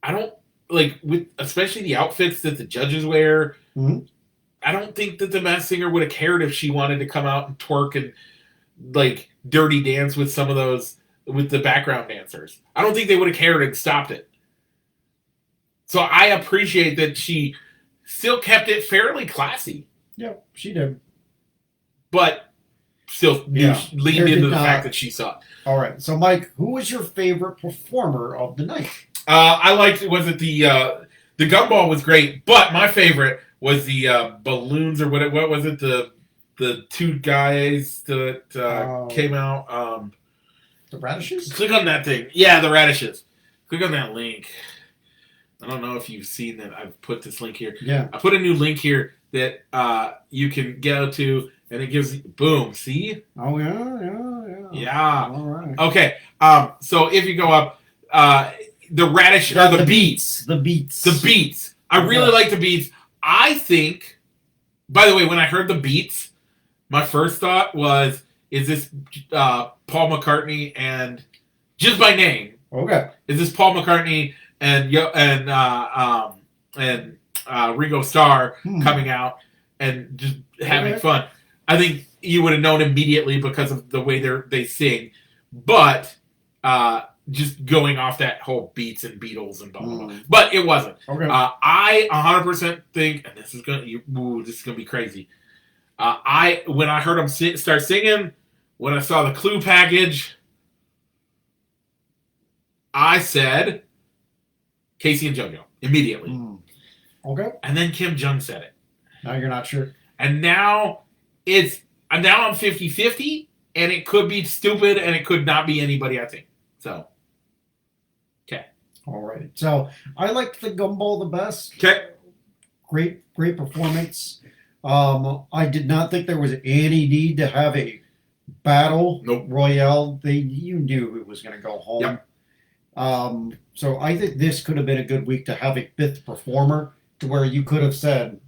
A: I don't especially the outfits that the judges wear.
B: Mm-hmm.
A: I don't think that the Masked Singer would have cared if she wanted to come out and twerk and like dirty dance with some of those with the background dancers. I don't think they would have cared and stopped it. So I appreciate that she still kept it fairly classy.
B: Yeah, she did.
A: But still leaned into the fact that she sucked.
B: All right. So, Mike, who was your favorite performer of the night?
A: I liked it. Was it the gumball was great, but my favorite was the balloons or what was it? The two guys that came out.
B: The radishes?
A: Click on that thing. Yeah, the radishes. Click on that link. I don't know if you've seen that. I've put this link here.
B: Yeah.
A: I put a new link here that you can go to, and it gives boom. See?
B: Oh yeah.
A: Yeah.
B: All right.
A: Okay. So if you go up, the radish or the beets.
B: The beets.
A: The beets. I really like the beets. I think. By the way, when I heard the beets, my first thought was, "Is this Paul McCartney and just by name?
B: Okay.
A: Is this Paul McCartney and Ringo Starr coming out and just having fun?" I think you would have known immediately because of the way they sing, but just going off that whole Beats and Beatles and blah blah blah. But it wasn't.
B: Okay.
A: I 100% think, and this is gonna be crazy. When I heard him start singing, when I saw the clue package, I said Casey and JoJo immediately.
B: Okay.
A: And then Kim Jung said it.
B: Now you're not sure.
A: And now I'm 50-50, and it could be stupid, and it could not be anybody, I think. So, okay.
B: All right. So I liked the gumball the best.
A: Okay.
B: Great performance. I did not think there was any need to have a battle royale. You knew it was going to go home.
A: Yep.
B: So I think this could have been a good week to have a fifth performer to where you could have said,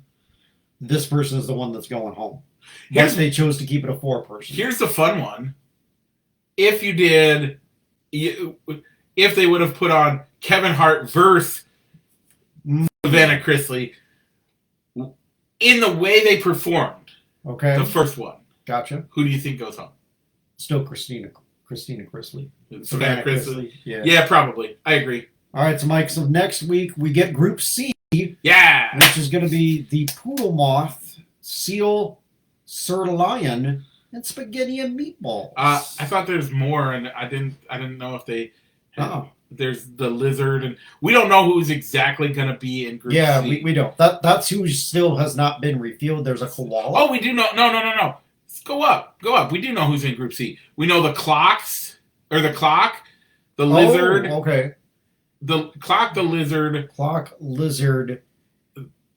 B: this person is the one that's going home. But they chose to keep it a 4-person.
A: Here's the fun one. If they would have put on Kevin Hart versus Savannah Chrisley, in the way they performed,
B: okay,
A: the first one,
B: gotcha.
A: Who do you think goes home?
B: Still Christina Chrisley.
A: Savannah Chrisley?
B: Yeah,
A: probably. I agree.
B: All right, so Mike, so next week we get Group C.
A: Yeah.
B: Which is going to be the Poodle Moth, Seal, Sir Lion, and Spaghetti and Meatballs.
A: I thought there's more, and I didn't know if they. There's the lizard, and we don't know who's exactly going to be in Group C.
B: Yeah, we don't. That's who still has not been revealed. There's a koala.
A: Oh, we do know. No. Let's go up. We do know who's in Group C. We know the clock, the lizard.
B: Oh, okay.
A: The clock, the lizard.
B: Clock, lizard,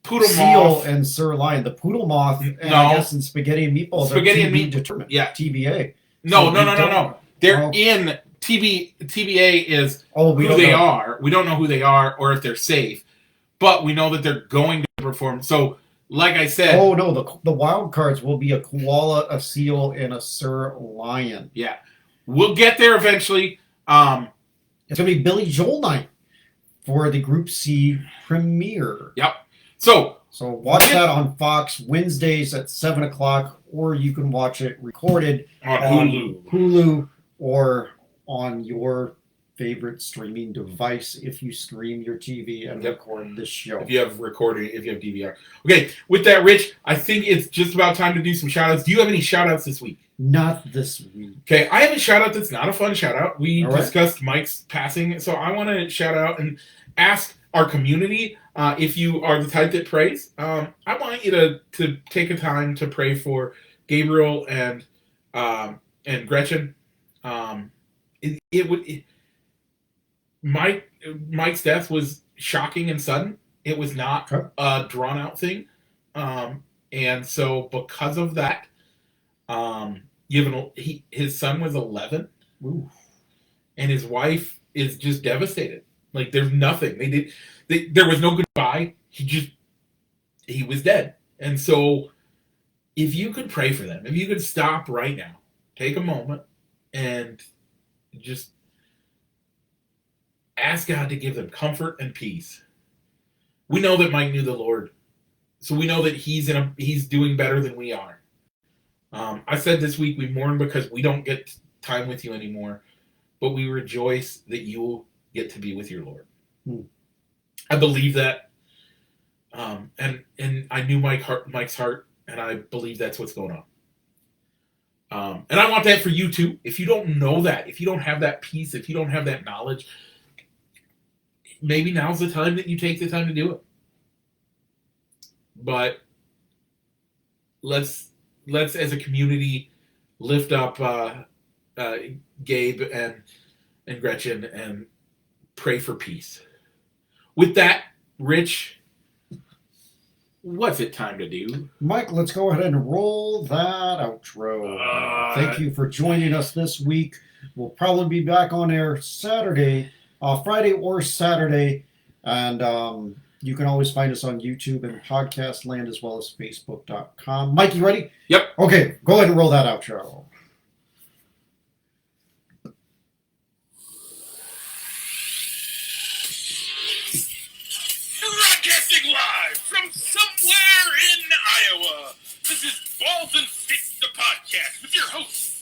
A: Poodle
B: Seal,
A: Moth.
B: and Sir Lion. The Poodle Moth, and I guess in Spaghetti and Meatballs.
A: Spaghetti and Meatballs.
B: Determined.
A: Yeah.
B: TBA.
A: No. They're in TBA is who they are. We don't know who they are or if they're safe, but we know that they're going to perform. So like I said,
B: Oh no, the wild cards will be a koala, a seal, and a Sir Lion.
A: yeah, we'll get there eventually.
B: It's gonna be Billy Joel night for the Group C premiere.
A: Yep. So
B: watch that on Fox Wednesdays at 7:00, or you can watch it recorded
A: on
B: Hulu, or on your favorite streaming device if you stream your TV and record this show.
A: If you have recording, if you have DVR. Okay, with that, Rich, I think it's just about time to do some shout outs. Do you have any shout outs this week?
B: Not this week.
A: Okay, I have a shout out that's not a fun shout out. We
B: All right.
A: discussed Mike's passing, so I want to shout out and ask our community if you are the type that prays. I want you to take a time to pray for Gabriel and Gretchen. Mike's death was shocking and sudden. It was not a drawn out thing, and so because of that, his son was 11, and his wife is just devastated. Like there's nothing there was no goodbye. He was dead, and so if you could pray for them, if you could stop right now, take a moment, and just ask God to give them comfort and peace. We know that Mike knew the Lord, so we know that he's doing better than we are. I said this week we mourn because we don't get time with you anymore, but we rejoice that you will get to be with your Lord. I believe that, and I knew Mike's heart, and I believe that's what's going on. And I want that for you too. If you don't know that, if you don't have that peace, if you don't have that knowledge, maybe now's the time that you take the time to do it. But let's as a community lift up Gabe and Gretchen and pray for peace. With that, Rich, what's it time to do?
B: Mike, let's go ahead and roll that outro. Thank you for joining us this week. We'll probably be back on air Friday or Saturday, and you can always find us on YouTube and podcast land as well as Facebook.com. Mike, you ready?
A: Yep.
B: Okay, go ahead and roll that outro.
C: Broadcasting live from somewhere in Iowa. This is Balls and Sticks, the podcast, with your host,